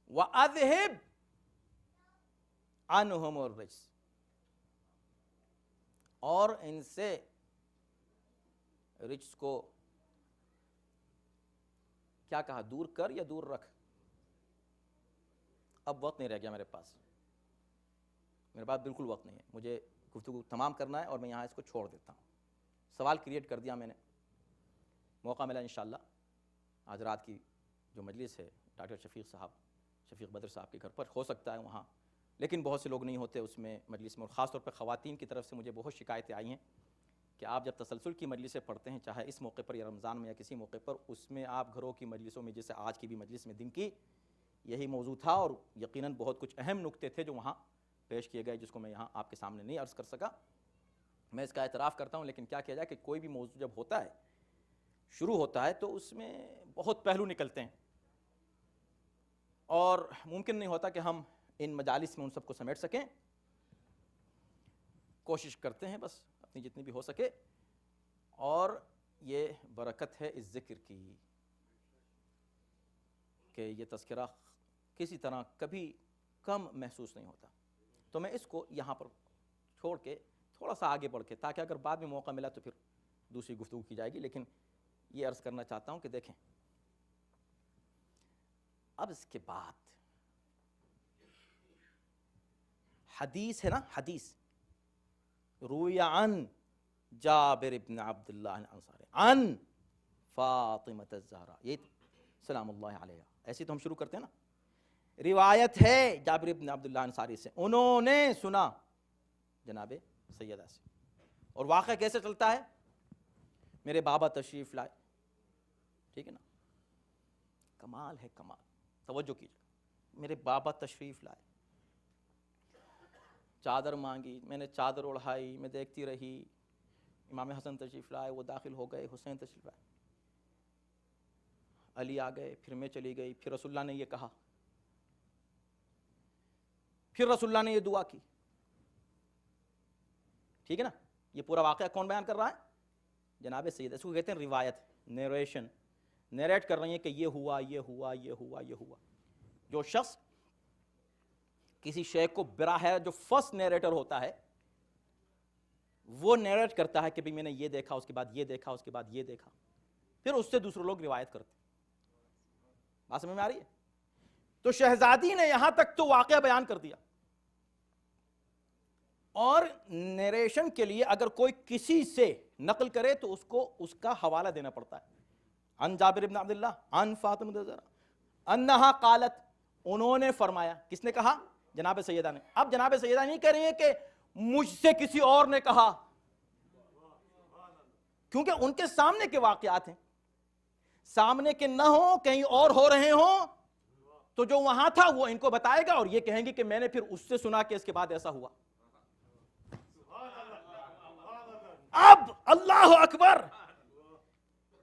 وَأَذْهِبْ عَنْهُمُ الرِّجْسَ، اور ان سے رجس کو کیا کہا؟ دور کر یا دور رکھ؟ اب وقت نہیں رہ گیا میرے پاس، میرے پاس بالکل وقت نہیں ہے، مجھے گفتگو تمام کرنا ہے اور میں یہاں اس کو چھوڑ دیتا ہوں۔ سوال کریٹ کر دیا میں نے، موقع ملا انشاءاللہ آج رات کی جو مجلس ہے ڈاکٹر شفیق بدر صاحب کے گھر پر، ہو سکتا ہے وہاں، لیکن بہت سے لوگ نہیں ہوتے اس میں مجلس میں، اور خاص طور پر خواتین کی طرف سے مجھے بہت شکایتیں آئی ہیں کہ آپ جب تسلسل کی مجلسیں پڑھتے ہیں، چاہے اس موقع پر یا رمضان میں یا کسی موقع پر، اس میں آپ گھروں کی مجلسوں میں، جیسے آج کی بھی مجلس میں دن کی یہی موضوع تھا، اور یقیناً بہت کچھ اہم نکتے تھے جو وہاں پیش کیے گئے، جس کو میں یہاں آپ کے سامنے نہیں عرض کر سکا۔ میں اس کا اعتراف کرتا ہوں، لیکن کیا کیا جائے کہ کوئی بھی موضوع جب ہوتا ہے، شروع ہوتا ہے، تو اس میں بہت پہلو نکلتے ہیں، اور ممکن نہیں ہوتا کہ ہم ان مجالس میں ان سب کو سمیٹ سکیں۔ کوشش کرتے ہیں بس اپنی جتنی بھی ہو سکے، اور یہ برکت ہے اس ذکر کی کہ یہ تذکرہ کسی طرح کبھی کم محسوس نہیں ہوتا۔ تو میں اس کو یہاں پر چھوڑ کے تھوڑا سا آگے بڑھ کے، تاکہ اگر بعد میں موقع ملا تو پھر دوسری گفتگو کی جائے گی، لیکن یہ عرض کرنا چاہتا ہوں کہ دیکھیں اب اس کے بعد حدیث ہے نا، حدیث روی عن جابر بن عبداللہ الانصاری عن فاطمہ الزہرا، یہ سلام اللہ علیہ، ایسی تو ہم شروع کرتے ہیں نا۔ روایت ہے جابر بن عبداللہ انصاری سے، انہوں نے سنا جناب سیدہ سے، اور واقعہ کیسے چلتا ہے؟ میرے بابا تشریف لائے، ٹھیک ہے نا، کمال ہے کمال، توجہ کیجئے، میرے بابا تشریف لائے، چادر مانگی، میں نے چادر اڑھائی، میں دیکھتی رہی، امام حسن تشریف لائے، وہ داخل ہو گئے، حسین تشریف لائے، علی آ گئے، پھر میں چلی گئی، پھر رسول اللہ نے یہ کہا، پھر رسول اللہ نے یہ دعا کی، ٹھیک ہے نا۔ یہ پورا واقعہ کون بیان کر رہا ہے؟ جناب سیدہ، اس کو کہتے ہیں روایت، نیریشن، نیریٹ کر رہی ہیں کہ یہ ہوا یہ ہوا یہ ہوا یہ ہوا. جو شخص کسی شے کو براہ جو فرسٹ نیریٹر ہوتا ہے وہ نیریٹ کرتا ہے کہ بھی میں نے یہ دیکھا، اس کے بعد یہ دیکھا، اس کے بعد یہ دیکھا، پھر اس سے دوسرے لوگ روایت کرتے. بات سمجھ میں آ رہی ہے؟ تو شہزادی نے یہاں تک تو واقعہ بیان کر دیا، اور نیریشن کے لیے اگر کوئی کسی سے نقل کرے تو اس کو اس کا حوالہ دینا پڑتا ہے. عن جابر بن عبداللہ عن فاطمہ انہا قالت، انہوں نے فرمایا. کس نے کہا؟ جناب سیدہ نے. اب جناب سیدہ نہیں کہہ رہی ہیں کہ مجھ سے کسی اور نے کہا، کیونکہ ان کے سامنے کے واقعات ہیں. سامنے کے نہ ہوں، کہیں اور ہو رہے ہوں، تو جو وہاں تھا وہ ان کو بتائے گا اور یہ کہیں گے کہ میں نے پھر اس سے سنا کہ اس کے بعد ایسا ہوا. اب اللہ اکبر،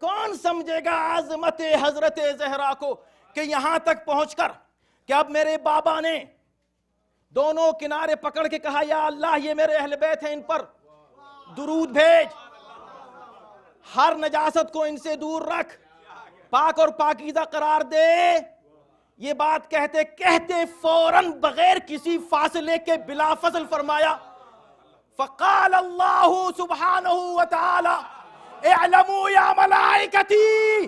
کون سمجھے گا عظمت حضرت زہرا کو کہ یہاں تک پہنچ کر کہ اب میرے بابا نے دونوں کنارے پکڑ کے کہا یا اللہ یہ میرے اہل بیت ہیں، ان پر درود بھیج، ہر نجاست کو ان سے دور رکھ، پاک اور پاکیزہ قرار دے. یہ بات کہتے کہتے فوراً بغیر کسی فاصلے کے بلا فصل فرمایا فقال اللہ سبحانہ وتعالی اعلموا یا ملائکتی.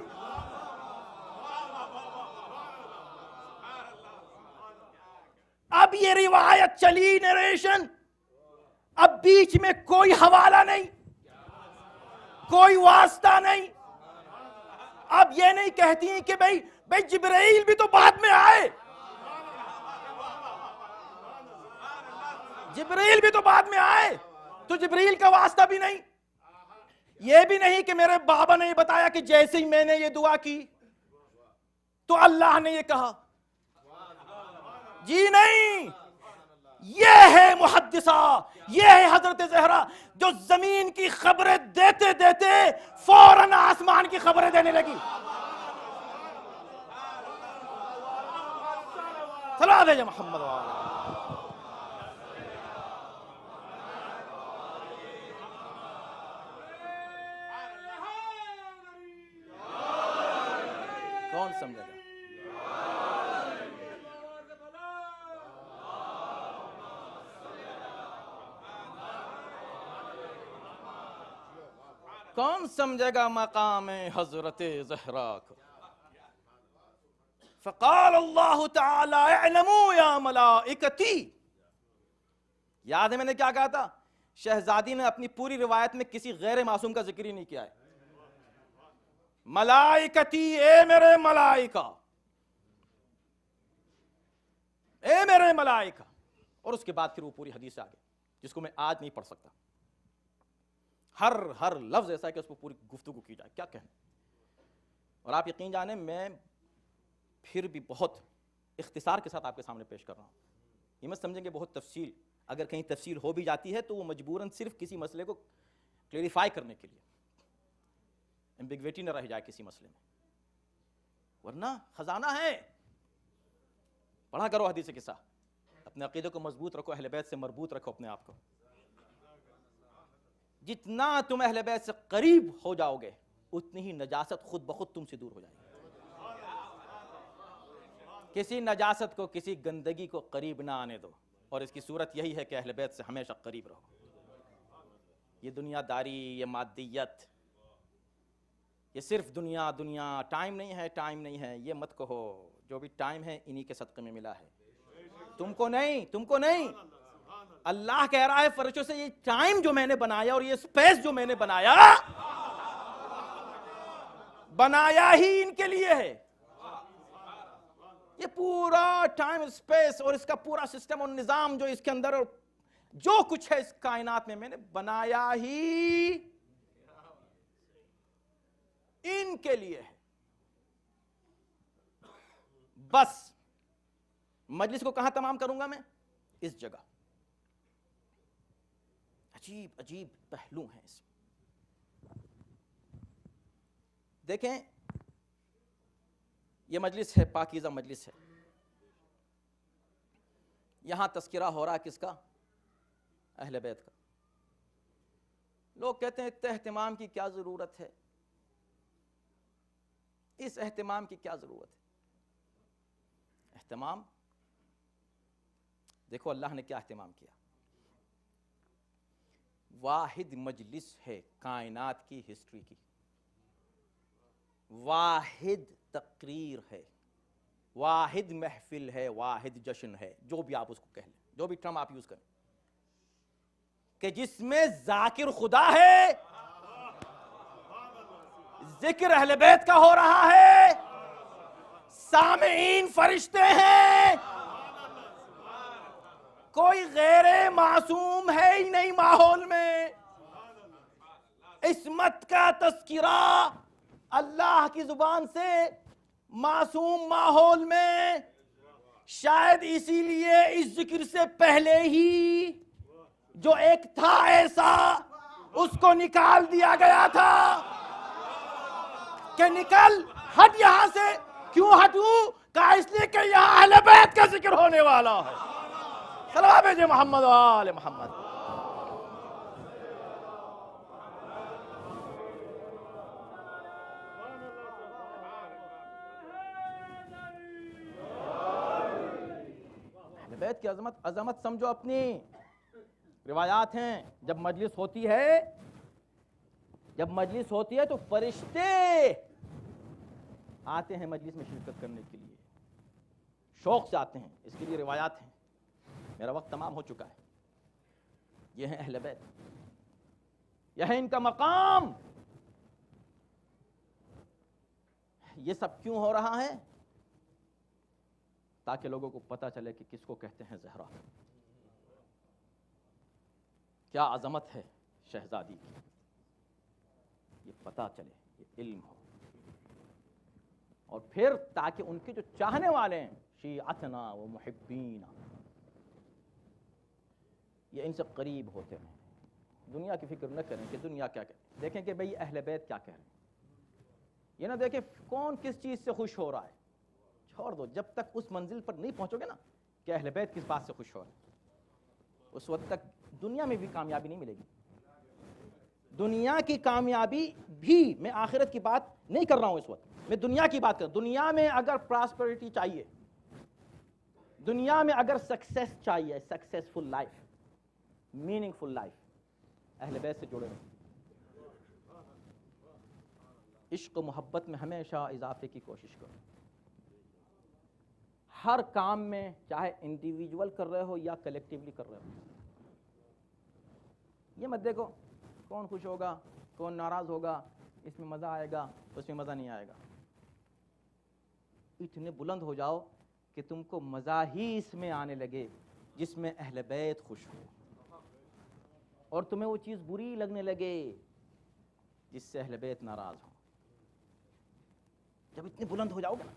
اب یہ روایت چلی، نریشن، اب بیچ میں کوئی حوالہ نہیں، کوئی واسطہ نہیں. اب یہ نہیں کہتی ہیں کہ بھئی جبرائیل بھی تو بعد میں آئے، جبرائیل بھی تو بعد میں آئے، تو جبرائیل کا واسطہ بھی نہیں. یہ بھی نہیں کہ میرے بابا نے یہ بتایا کہ جیسے ہی میں نے یہ دعا کی تو اللہ نے یہ کہا. جی نہیں، یہ ہے محدثہ، یہ ہے حضرت زہرا جو زمین کی خبریں دیتے دیتے فوراً آسمان کی خبریں دینے لگی. صلوات ہے محمد وعلا. کون سمجھے گا؟ کون سمجھے گا مقام حضرت زہرا کو؟ فقال اللہ تعالی اعلموا یا ملائکتی. یاد ہے میں نے کیا کہا تھا؟ شہزادی نے اپنی پوری روایت میں کسی غیر معصوم کا ذکر ہی نہیں کیا ہے. ملائکتی، اے میرے ملائکہ، اے میرے ملائکہ. اور اس کے بعد پھر وہ پوری حدیث آگے جس کو میں آج نہیں پڑھ سکتا. ہر لفظ ایسا ہے کہ اس کو پوری گفتگو کی جائے، کیا کہنا. اور آپ یقین جانیں میں پھر بھی بہت اختصار کے ساتھ آپ کے سامنے پیش کر رہا ہوں. یہ مت سمجھیں کہ بہت تفصیل، اگر کہیں تفصیل ہو بھی جاتی ہے تو وہ مجبوراً صرف کسی مسئلے کو کلیریفائی کرنے کے لیے، ایمبیگویٹی نہ رہ جائے کسی مسئلے میں، ورنہ خزانہ ہے. پڑھا کرو حدیث قصہ، اپنے عقیدے کو مضبوط رکھو، اہل بیت سے مربوط رکھو اپنے آپ کو. جتنا تم اہل بیت سے قریب ہو جاؤ گے اتنی ہی نجاست خود بخود تم سے دور ہو جائے گی. کسی نجاست کو، کسی گندگی کو قریب نہ آنے دو، اور اس کی صورت یہی ہے کہ اہل بیت سے ہمیشہ قریب رہو. یہ دنیا داری، یہ مادیت، یہ صرف دنیا دنیا، ٹائم نہیں ہے، ٹائم نہیں ہے، یہ مت کہو. جو بھی ٹائم ہے انہی کے صدقے میں ملا ہے، تم کو نہیں، تم کو نہیں. اللہ کہہ رہا ہے فرشتوں سے یہ ٹائم جو میں نے بنایا اور یہ سپیس جو میں نے بنایا ہی ان کے لیے ہے. یہ پورا ٹائم، سپیس اور اس کا پورا سسٹم اور نظام جو اس کے اندر اور جو کچھ ہے اس کائنات میں نے بنایا ہی ان کے لیے ہے. بس مجلس کو کہاں تمام کروں گا میں؟ اس جگہ. عجیب عجیب پہلو ہیں اس میں. دیکھیں یہ مجلس ہے، پاکیزہ مجلس ہے. یہاں تذکرہ ہو رہا ہے کس کا؟ اہل بیت کا. لوگ کہتے ہیں اتنے اہتمام کی کیا ضرورت ہے، اس اہتمام کی کیا ضرورت ہے؟ اہتمام دیکھو اللہ نے کیا اہتمام کیا. واحد مجلس ہے کائنات کی ہسٹری کی، واحد تقریر ہے، واحد محفل ہے، واحد جشن ہے، جو بھی آپ اس کو کہہ لیں، جو بھی ٹرم آپ یوز کریں، کہ جس میں ذاکر خدا ہے، ذکر اہل بیت کا ہو رہا ہے، سامعین فرشتے ہیں، کوئی غیر معصوم ہے ہی نہیں ماحول میں. عصمت کا تذکرہ اللہ کی زبان سے معصوم ماحول میں، شاید اسی لیے اس ذکر سے پہلے ہی جو ایک تھا ایسا اس کو نکال دیا گیا تھا کہ نکل ہٹ یہاں سے. کیوں ہٹوں؟ کہا اس لیے کہ یہاں اہل بیت کا ذکر ہونے والا ہے. صلوات بھیجے محمد و آل محمد. اہل بیت کی عظمت سمجھو اپنی. روایات ہیں جب مجلس ہوتی ہے تو فرشتے آتے ہیں مجلس میں شرکت کرنے کے لیے، شوق سے آتے ہیں، اس کے لیے روایات ہیں. میرا وقت تمام ہو چکا ہے. یہ ہیں اہل بیت، یہ ہے ان کا مقام. یہ سب کیوں ہو رہا ہے؟ تاکہ لوگوں کو پتہ چلے کہ کس کو کہتے ہیں زہرا، کیا عظمت ہے شہزادی کی، یہ پتہ چلے، یہ علم ہو. اور پھر تاکہ ان کے جو چاہنے والے ہیں، شیعتنا و محبینا، یہ ان سے قریب ہوتے ہیں. دنیا کی فکر نہ کریں کہ دنیا کیا کہے، دیکھیں کہ بھئی اہل بیت کیا کہہ رہے ہیں. یہ نہ دیکھیں کون کس چیز سے خوش ہو رہا ہے، چھوڑ دو. جب تک اس منزل پر نہیں پہنچو گے نا کہ اہل بیت کس بات سے خوش ہو رہے ہیں، اس وقت تک دنیا میں بھی کامیابی نہیں ملے گی. دنیا کی کامیابی بھی، میں آخرت کی بات نہیں کر رہا ہوں اس وقت، میں دنیا کی بات کر رہا ہوں. دنیا میں اگر پراسپیرٹی چاہیے، دنیا میں اگر سکسیس چاہیے، successful life, meaningful life, اہل بیت سے جڑے رہیں. عشق و محبت میں ہمیشہ اضافے کی کوشش کرو. ہر کام میں، چاہے انڈیویجول کر رہے ہو یا کلیکٹیولی کر رہے ہو، یہ مت دیکھو کون خوش ہوگا، کون ناراض ہوگا، اس میں مزہ آئے گا، اس میں مزہ نہیں آئے گا. اتنے بلند ہو جاؤ کہ تم کو مزہ ہی اس میں آنے لگے جس میں اہل بیت خوش ہو، اور تمہیں وہ چیز بری لگنے لگے جس سے اہل بیت ناراض ہو. جب اتنے بلند ہو جاؤ گے نا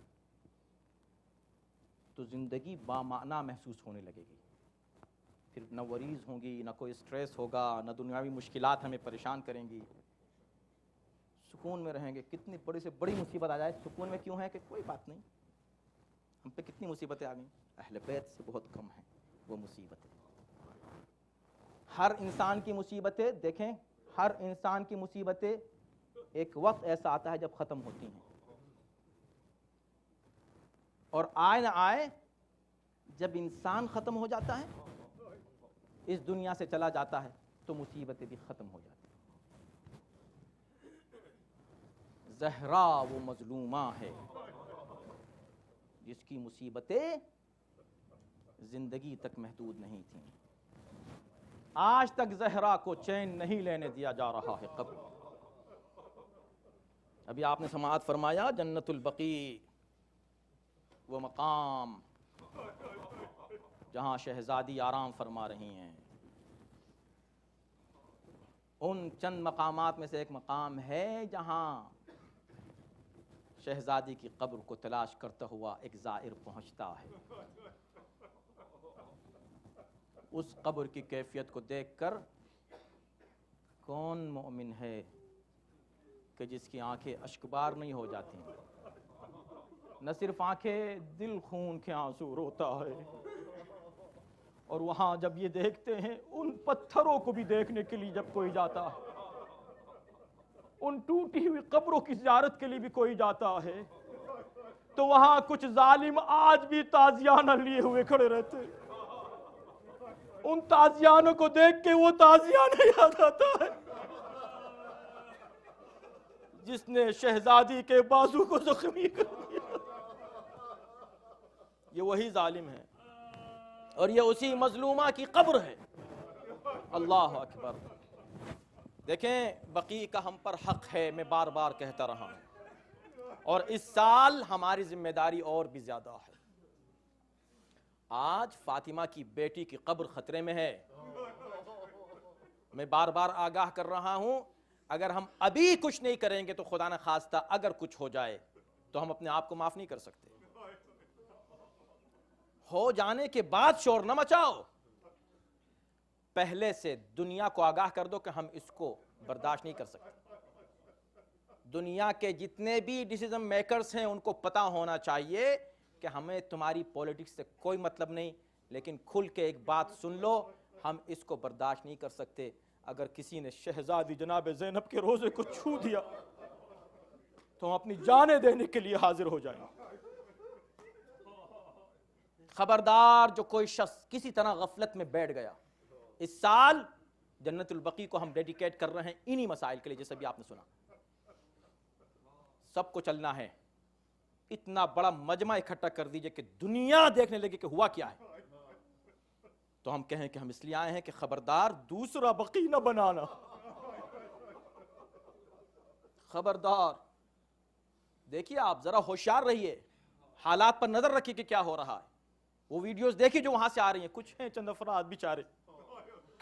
تو زندگی بامعنی محسوس ہونے لگے گی. پھر نہ وریز ہوں گی، نہ کوئی سٹریس ہوگا، نہ دنیاوی مشکلات ہمیں پریشان کریں گی. سکون میں رہیں گے. کتنی بڑی سے بڑی مصیبت آ جائے سکون میں کیوں ہے کہ کوئی بات نہیں. ہم پہ کتنی مصیبتیں آ گئیں، اہل بیت سے بہت کم ہیں وہ مصیبتیں. ہر انسان کی مصیبتیں دیکھیں، ہر انسان کی مصیبتیں ایک وقت ایسا آتا ہے جب ختم ہوتی ہیں، اور آئے نہ آئے جب انسان ختم ہو جاتا ہے، اس دنیا سے چلا جاتا ہے، تو مصیبتیں بھی ختم ہو جاتی ہیں. زہرا وہ مظلومہ ہے جس کی مصیبتیں زندگی تک محدود نہیں تھیں. آج تک زہرا کو چین نہیں لینے دیا جا رہا ہے قبر. ابھی آپ نے سماعت فرمایا جنت البقیع، وہ مقام جہاں شہزادی آرام فرما رہی ہیں. ان چند مقامات میں سے ایک مقام ہے جہاں شہزادی کی قبر کو تلاش کرتا ہوا ایک زائر پہنچتا ہے. اس قبر کی کیفیت کو دیکھ کر کون مومن ہے کہ جس کی آنکھیں اشکبار نہیں ہو جاتی؟ نہ صرف آنکھیں، دل خون کے آنسو روتا ہے. اور وہاں جب یہ دیکھتے ہیں، ان پتھروں کو بھی دیکھنے کے لیے جب کوئی جاتا ہے ان ٹوٹی ہوئی قبروں کی زیارت کے لیے بھی کوئی جاتا ہے تو وہاں کچھ ظالم آج بھی تازیانہ لیے ہوئے کھڑے رہتے ہیں. ان تازیانوں کو دیکھ کے وہ تازیانہ یاد آتا ہے جس نے شہزادی کے بازو کو زخمی کر دیا. یہ وہی ظالم ہے اور یہ اسی مظلومہ کی قبر ہے. اللہ اکبر. دیکھیں بقیع کا ہم پر حق ہے، میں بار بار کہتا رہا ہوں، اور اس سال ہماری ذمہ داری اور بھی زیادہ ہے. آج فاطمہ کی بیٹی کی قبر خطرے میں ہے. میں بار بار آگاہ کر رہا ہوں، اگر ہم ابھی کچھ نہیں کریں گے تو خدا نہ خواستہ اگر کچھ ہو جائے تو ہم اپنے آپ کو معاف نہیں کر سکتے. ہو جانے کے بعد شور نہ مچاؤ، پہلے سے دنیا کو آگاہ کر دو کہ ہم اس کو برداشت نہیں کر سکتے. دنیا کے جتنے بھی ڈیسیژن میکرز ہیں ان کو پتہ ہونا چاہیے کہ ہمیں تمہاری پولیٹکس سے کوئی مطلب نہیں، لیکن کھل کے ایک بات سن لو، ہم اس کو برداشت نہیں کر سکتے. اگر کسی نے شہزادی جناب زینب کے روزے کو چھو دیا تو ہم اپنی جانیں دینے کے لیے حاضر ہو جائیں. خبردار جو کوئی شخص کسی طرح غفلت میں بیٹھ گیا. اس سال جنت البقیع کو ہم ڈیڈیکیٹ کر رہے ہیں انہی مسائل کے لیے جیسے بھی آپ نے سنا. سب کو چلنا ہے. اتنا بڑا مجمع اکٹھا کر دیجئے کہ دنیا دیکھنے لگے کہ ہوا کیا ہے، تو ہم کہیں کہ ہم اس لیے آئے ہیں کہ خبردار دوسرا بقیع نہ بنانا. خبردار. دیکھیے آپ ذرا ہوشیار رہیے، حالات پر نظر رکھیے کہ کیا ہو رہا ہے. وہ ویڈیوز دیکھیے جو وہاں سے آ رہی ہیں. کچھ ہیں چند افراد بیچارے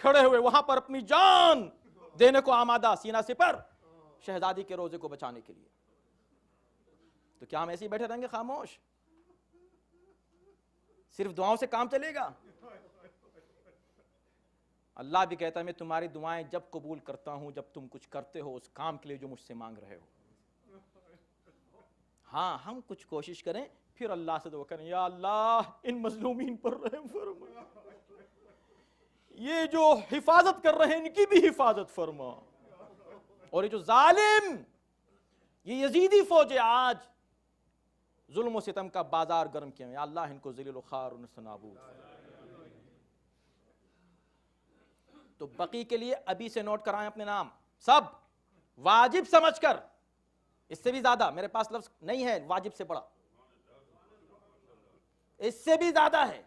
کھڑے ہوئے وہاں پر اپنی جان دینے کو آمادہ، سینہ سپر شہزادی کے روزے کو بچانے کے لیے. تو کیا ہم ایسے ہی بیٹھے رہیں گے خاموش؟ صرف دعاؤں سے کام چلے گا؟ اللہ بھی کہتا ہے میں تمہاری دعائیں جب قبول کرتا ہوں جب تم کچھ کرتے ہو اس کام کے لیے جو مجھ سے مانگ رہے ہو. ہاں ہم کچھ کوشش کریں پھر اللہ سے دعا کریں، یا اللہ ان مظلومین پر رحم فرما، یہ جو حفاظت کر رہے ہیں ان کی بھی حفاظت فرما، اور یہ جو ظالم یہ یزیدی فوج آج ظلم و ستم کا بازار گرم کیا، یا اللہ ان کو ذلیل و خوار و نست و نابود. تو بقیع کے لیے ابھی سے نوٹ کرائیں اپنے نام سب، واجب سمجھ کر. اس سے بھی زیادہ میرے پاس لفظ نہیں ہے واجب سے بڑا، اس سے بھی زیادہ ہے.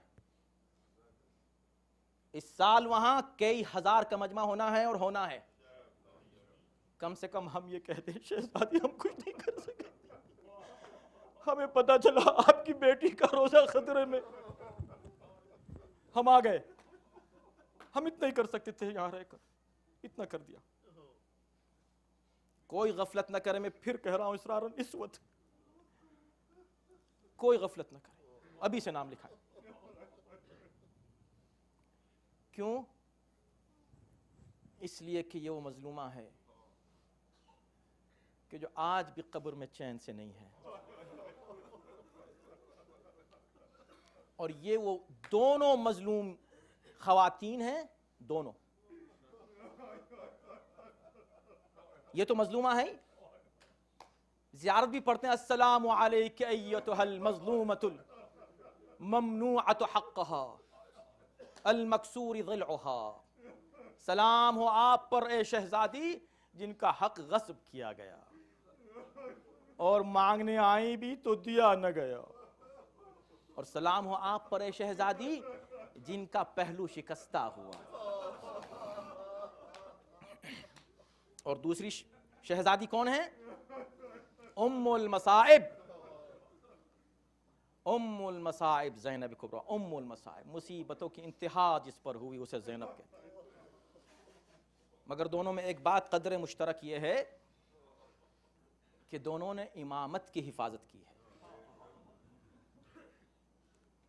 اس سال وہاں کئی ہزار کا مجمع ہونا ہے اور ہونا ہے. کم سے کم ہم یہ کہتے ہیں شہزادی ہم کچھ نہیں کر سکے، ہمیں پتا چلا آپ کی بیٹی کا روزہ خطرے میں، ہم آ گئے، ہم اتنا ہی کر سکتے تھے یہاں رہ کر، اتنا کر دیا. کوئی غفلت نہ کرے، میں پھر کہہ رہا ہوں اسرارن اس وقت کوئی غفلت نہ کرے، ابھی سے نام لکھائیں. کیوں؟ اس لیے کہ یہ وہ مظلومہ ہے کہ جو آج بھی قبر میں چین سے نہیں ہے، اور یہ وہ دونوں مظلوم خواتین ہیں. دونوں یہ تو مظلومہ ہیں، زیارت بھی پڑھتے ہیں السلام علیک ایتھا المظلومۃ الممنوعۃ حقها المکسور ضلعها. سلام ہو آپ پر اے شہزادی جن کا حق غصب کیا گیا اور مانگنے آئی بھی تو دیا نہ گیا، اور سلام ہو آپ پر اے شہزادی جن کا پہلو شکستہ ہوا. اور دوسری شہزادی کون ہے؟ ام المصائب، ام المصائب زینب کبریٰ. ام المصائب، مصیبتوں کی انتہا جس پر ہوئی اسے زینب کہتے ہیں. مگر دونوں میں ایک بات قدر مشترک یہ ہے کہ دونوں نے امامت کی حفاظت کی ہے،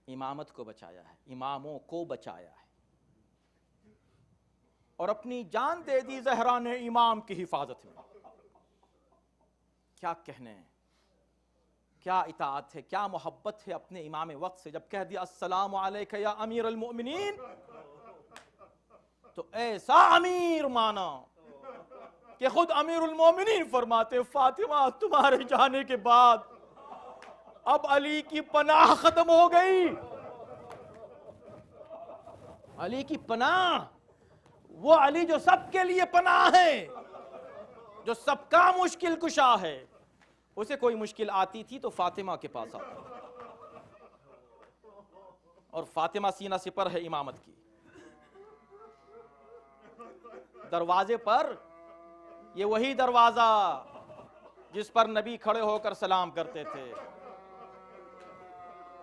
امامت کو بچایا ہے، اماموں کو بچایا ہے، اور اپنی جان دے دی زہرا نے امام کی حفاظت میں. کیا کہنے ہیں، کیا اطاعت ہے، کیا محبت ہے اپنے امام وقت سے. جب کہہ دیا السلام علیک یا امیر المؤمنین تو ایسا امیر مانا کہ خود امیر المومنین فرماتے فاطمہ تمہارے جانے کے بعد اب علی کی پناہ ختم ہو گئی. علی کی پناہ، وہ علی جو سب کے لیے پناہ ہے، جو سب کا مشکل کشا ہے، اسے کوئی مشکل آتی تھی تو فاطمہ کے پاس آتا. اور فاطمہ سینہ سپر ہے امامت کی. دروازے پر، یہ وہی دروازہ جس پر نبی کھڑے ہو کر سلام کرتے تھے.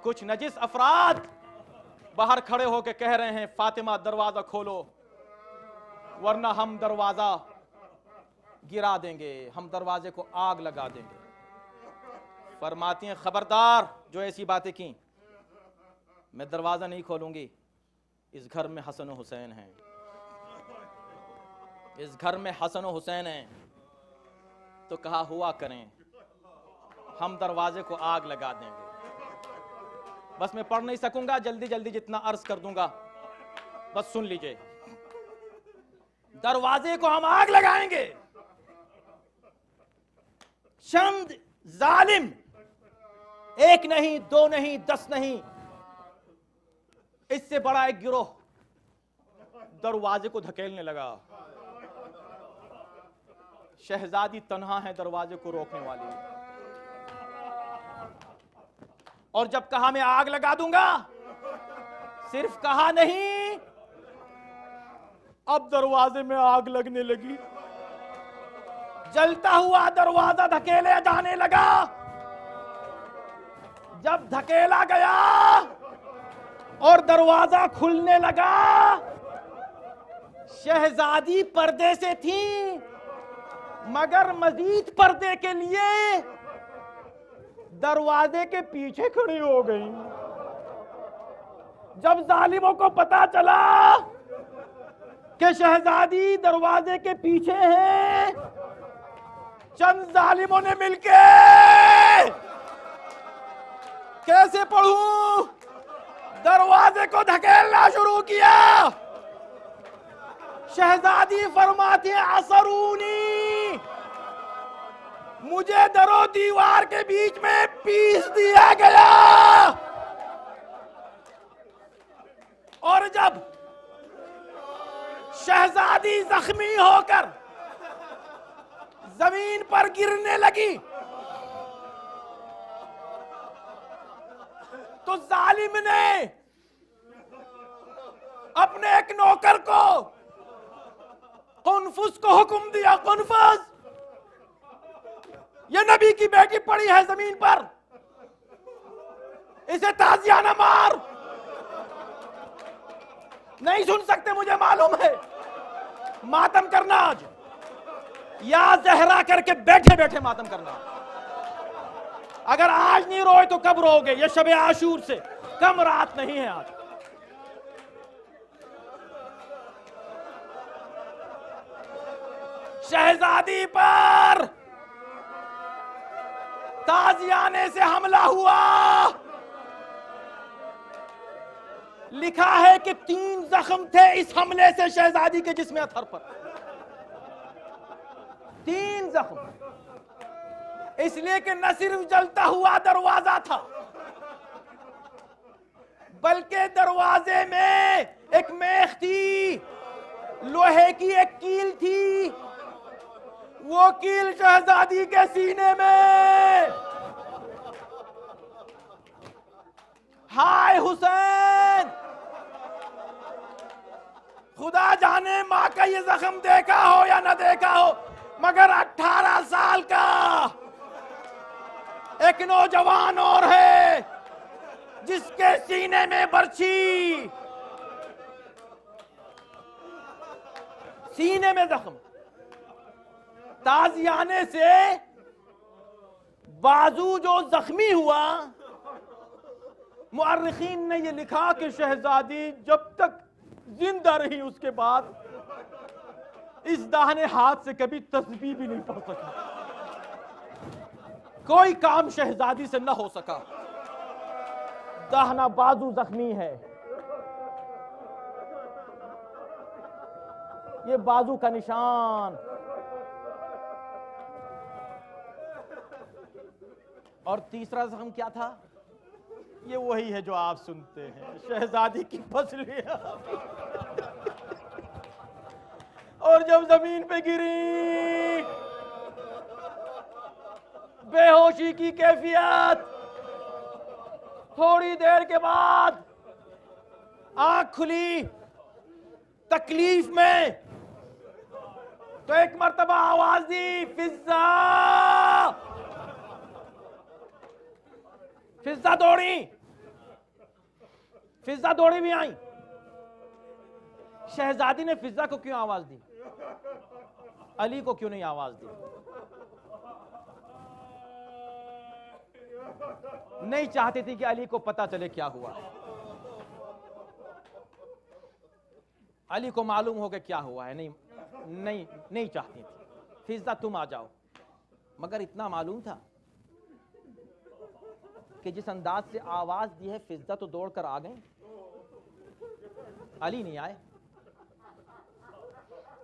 کچھ نجس افراد باہر کھڑے ہو کے کہہ رہے ہیں فاطمہ دروازہ کھولو ورنہ ہم دروازہ گرا دیں گے، ہم دروازے کو آگ لگا دیں گے. فرماتی ہیں خبردار جو ایسی باتیں کی، میں دروازہ نہیں کھولوں گی. اس گھر میں حسن و حسین ہیں، اس گھر میں حسن و حسین ہیں. تو کہا ہوا کریں، ہم دروازے کو آگ لگا دیں گے. بس میں پڑھ نہیں سکوں گا، جلدی جلدی جتنا عرض کر دوں گا بس سن لیجئے. دروازے کو ہم آگ لگائیں گے. چند ظالم، ایک نہیں، دو نہیں، 10 نہیں، اس سے بڑا ایک گروہ دروازے کو دھکیلنے لگا. شہزادی تنہا ہے دروازے کو روکنے والی. اور جب کہا میں آگ لگا دوں گا، صرف کہا نہیں، اب دروازے میں آگ لگنے لگی. جلتا ہوا دروازہ دھکیلے جانے لگا. جب دھکیلا گیا اور دروازہ کھلنے لگا، شہزادی پردے سے تھی مگر مزید پردے کے لیے دروازے کے پیچھے کھڑی ہو گئی. جب ظالموں کو پتا چلا کہ شہزادی دروازے کے پیچھے ہیں، چند ظالموں نے مل کے، کیسے پڑھوں، دروازے کو دھکیلنا شروع کیا. شہزادی فرماتی ہیں عصرونی، مجھے در و دیوار کے بیچ میں پیس دیا گیا. اور جب شہزادی زخمی ہو کر زمین پر گرنے لگی تو ظالم نے اپنے ایک نوکر کو، قنفذ کو حکم دیا، قنفذ، یہ نبی کی بیٹی پڑی ہے زمین پر، اسے تازیانہ مار. نہیں سن سکتے، مجھے معلوم ہے ماتم کرنا آج، یا زہرا کر کے بیٹھے بیٹھے ماتم کرنا. اگر آج نہیں روئے تو کب رو گے؟ یہ شب عاشور سے کم رات نہیں ہے آج. شہزادی پر تازیانے سے حملہ ہوا. لکھا ہے کہ 3 زخم تھے اس حملے سے شہزادی کے جسم اطہر پر. 3 زخم، اس لیے کہ نہ صرف جلتا ہوا دروازہ تھا بلکہ دروازے میں ایک میخ تھی، لوہے کی ایک کیل تھی. وہ کیل شہزادی کے سینے میں. ہائے حسین، خدا جانے ماں کا یہ زخم دیکھا ہو یا نہ دیکھا ہو، مگر 18 سال کا ایک نوجوان اور ہے جس کے سینے میں برچھی، سینے میں زخم. تازیانے سے بازو جو زخمی ہوا، مورخین نے یہ لکھا کہ شہزادی جب تک زندہ رہی اس کے بعد اس داہنے ہاتھ سے کبھی تسبیح بھی نہیں پڑھ سکی. کوئی کام شہزادی سے نہ ہو سکا. داہنا بازو زخمی ہے. یہ بازو کا نشان اور تیسرا زخم کیا تھا؟ یہ وہی ہے جو آپ سنتے ہیں، شہزادی کی پسلیاں اور جب زمین پہ گری، بے ہوشی کی کیفیت، تھوڑی دیر کے بعد آنکھ کھلی تکلیف میں، تو ایک مرتبہ آواز دی، فضہ! فضہ دوڑی، فضہ دوڑی بھی آئیں۔ شہزادی نے فضہ کو کیوں آواز دی؟ علی کو کیوں نہیں آواز دی؟ نہیں چاہتی تھی کہ علی کو پتا چلے کیا ہوا۔ علی کو معلوم ہو کہ کیا ہوا ہے، نہیں چاہتی تھی۔ فضہ تم آ جاؤ، مگر اتنا معلوم تھا کہ جس انداز سے آواز دی ہے، فضہ تو دوڑ کر آ گئیں، علی نہیں آئے۔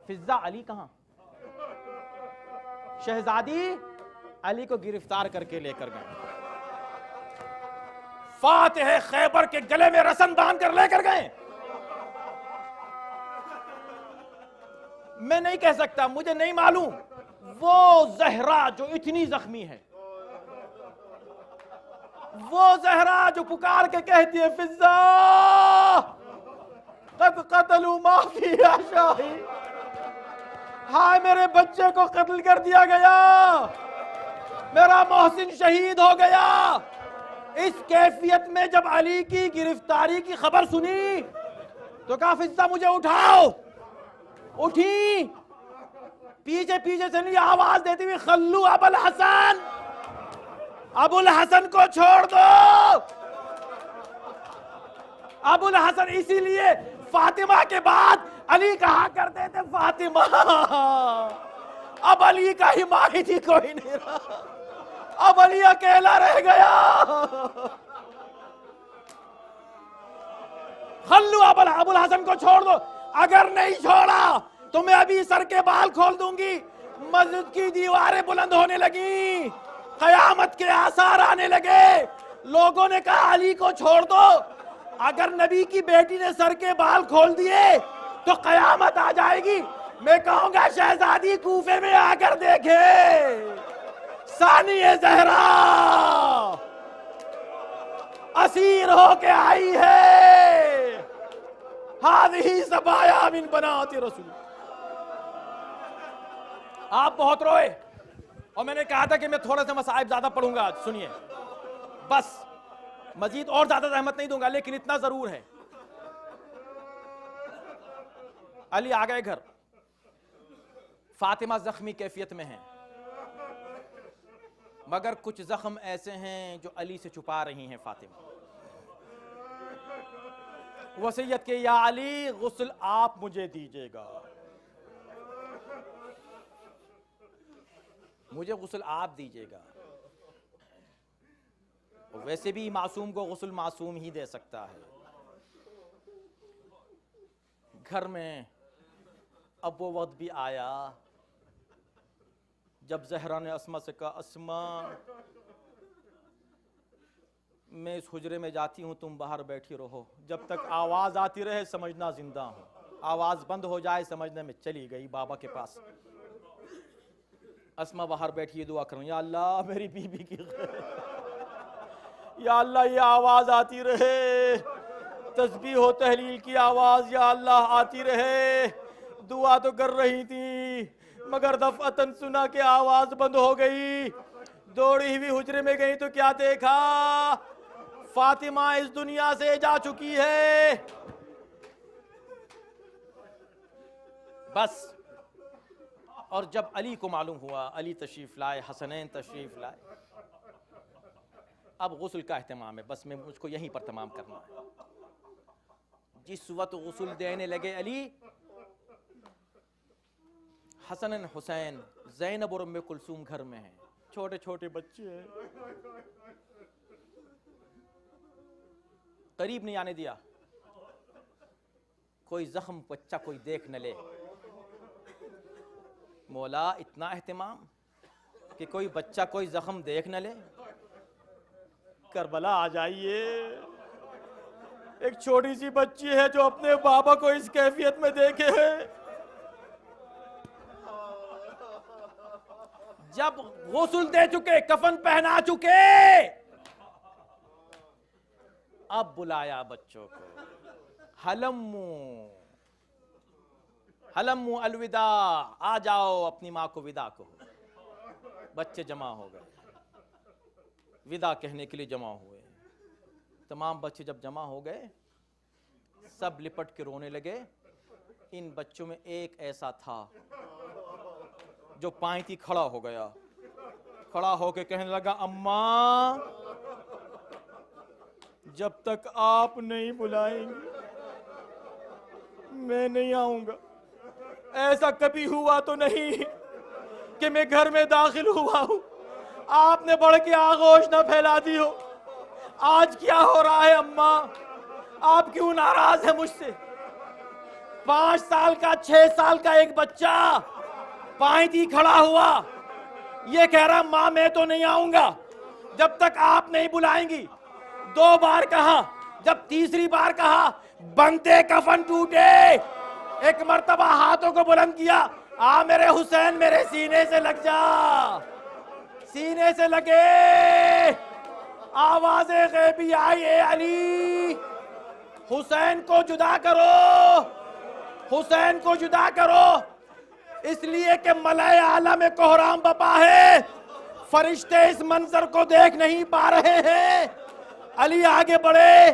فضہ علی کہاں؟ شہزادی علی کو گرفتار کر کے لے کر گئے، فاتح خیبر کے گلے میں رسن باندھ کر لے کر گئے۔ میں نہیں کہہ سکتا، مجھے نہیں معلوم وہ زہرا جو اتنی زخمی ہے، وہ زہرا جو پکار کے کہتی ہے، فضہ قد قتلوا ما فی شاہی، ہائے میرے بچے کو قتل کر دیا گیا، میرا محسن شہید ہو گیا۔ اس کیفیت میں جب علی کی گرفتاری کی خبر سنی تو کہا، فضہ مجھے اٹھاؤ۔ اٹھی، پیچھے سے نہیں، آواز دیتی ہوئی، خلو ابو الحسن، ابو الحسن کو چھوڑ دو۔ ابو الحسن اسی لیے فاطمہ کے بعد علی کہا کرتے تھے فاطمہ، اب علی کا حمایتی کوئی نہیں رہا، اب علی اکیلا رہ گیا۔ خلو ابو الحسن کو چھوڑ دو، اگر نہیں چھوڑا تو میں ابھی سر کے بال کھول دوں گی۔ مسجد کی دیواریں بلند ہونے لگیں، قیامت کے آثار آنے لگے۔ لوگوں نے کہا علی کو چھوڑ دو، اگر نبی کی بیٹی نے سر کے بال کھول دیے تو قیامت آ جائے گی۔ میں کہوں گا شہزادی کوفے میں آ کر دیکھے، ثانی زہرا اسیر ہو کے آئی ہے، ہذہ صبایا من بنات رسول۔ آپ بہت روئے، اور میں نے کہا تھا کہ میں تھوڑا سا مصائب زیادہ پڑھوں گا آج، سنیے بس، مزید اور زیادہ زحمت نہیں دوں گا، لیکن اتنا ضرور ہے۔ علی آ گئے گھر، فاطمہ زخمی کیفیت میں ہیں، مگر کچھ زخم ایسے ہیں جو علی سے چھپا رہی ہیں فاطمہ۔ وصیت کے، یا علی غسل آپ مجھے دیجئے گا، مجھے غسل آپ دیجئے گا۔ ویسے بھی معصوم کو غسل معصوم ہی دے سکتا ہے۔ گھر میں اب وہ وقت بھی آیا جب زہرا نے اسما سے کہا، اسما میں اس حجرے میں جاتی ہوں، تم باہر بیٹھی رہو، جب تک آواز آتی رہے سمجھنا زندہ ہوں، آواز بند ہو جائے سمجھنے میں چلی گئی بابا کے پاس۔ اسما باہر بیٹھی دعا کروں، یا اللہ میری بیوی کی خیر، یا اللہ یہ آواز آتی رہے، تسبیح و تحلیل کی آواز یا اللہ آتی رہے۔ دعا تو کر رہی تھی مگر دفعتاً سنا کہ آواز بند ہو گئی، دوڑی ہوئی حجرے میں گئی تو کیا دیکھا، فاطمہ اس دنیا سے جا چکی ہے۔ بس، اور جب علی کو معلوم ہوا، علی تشریف لائے، حسنین تشریف لائے، اب غسل کا اہتمام ہے، بس مجھ کو یہیں پر تمام کرنا ہے۔ جس وقت غسل دینے لگے علی، حسن حسین، زینب اور ام کلثوم گھر میں ہیں، چھوٹے چھوٹے بچے ہیں، قریب نہیں آنے دیا، کوئی زخم بچہ کوئی دیکھ نہ لے۔ مولا اتنا اہتمام کہ کوئی بچہ کوئی زخم دیکھ نہ لے، کربلا آ جائیے. ایک چھوٹی سی بچی ہے جو اپنے بابا کو اس کیفیت میں دیکھے ہے. جب غسل دے چکے, کفن پہنا چکے, اب بلایا بچوں کو, حلمو الوداع, آ جاؤ اپنی ماں کو ودا کہو. بچے جمع ہو گئے, ودا کہنے کے لیے جمع ہوئے. تمام بچے جب جمع ہو گئے, سب لپٹ کے رونے لگے. ان بچوں میں ایک ایسا تھا جو پائنتی کھڑا ہو گیا, کھڑا ہو کے کہنے لگا, اماں جب تک آپ نہیں بلائیں گی میں نہیں آؤں گا. ایسا کبھی ہوا تو نہیں کہ میں گھر میں داخل ہوا ہوں, آپ نے بڑھ کے آغوش نہ پھیلا دی ہو. آج کیا ہو رہا ہے اماں؟ آپ کیوں ناراض ہیں مجھ سے؟ 5 سال کا 6 سال کا ایک بچہ پائنتی کھڑا ہوا, یہ کہہ رہا ماں میں تو نہیں آؤں گا جب تک آپ نہیں بلائیں گی. 2 بار کہا, جب تیسری بار کہا بنتے کفن ٹوٹے. ایک مرتبہ ہاتھوں کو بلند کیا, آ میرے حسین میرے سینے سے لگ جا. سینے سے لگے, آواز غیبی آئی, اے علی حسین کو جدا کرو, حسین کو جدا کرو. اس لیے کہ ملائے اعلیٰ میں کوہرام بپا ہے, فرشتے اس منظر کو دیکھ نہیں پا رہے ہیں. علی آگے بڑھے,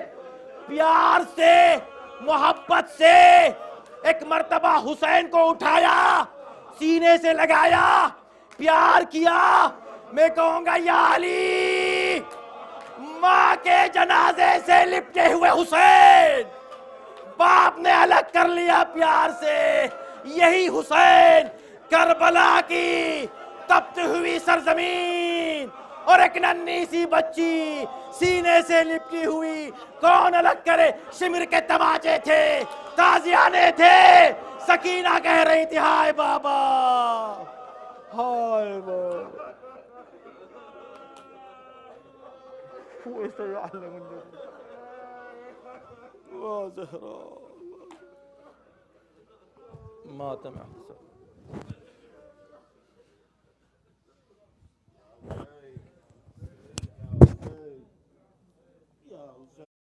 پیار سے محبت سے ایک مرتبہ حسین کو اٹھایا, سینے سے لگایا, پیار کیا. میں کہوں گا یا علی, ماں کے جنازے سے لپٹے ہوئے حسین باپ نے الگ کر لیا پیار سے. یہی حسین کربلا کی تپتی ہوئی سرزمین اور ایک ننھی سی بچی سینے سے لپٹی ہوئی, کون الگ کرے؟ شمر کے تماچے تھے, تازیانے تھے. سکینہ کہہ رہی تھی ہائے بابا, ہائے بابا. ماتم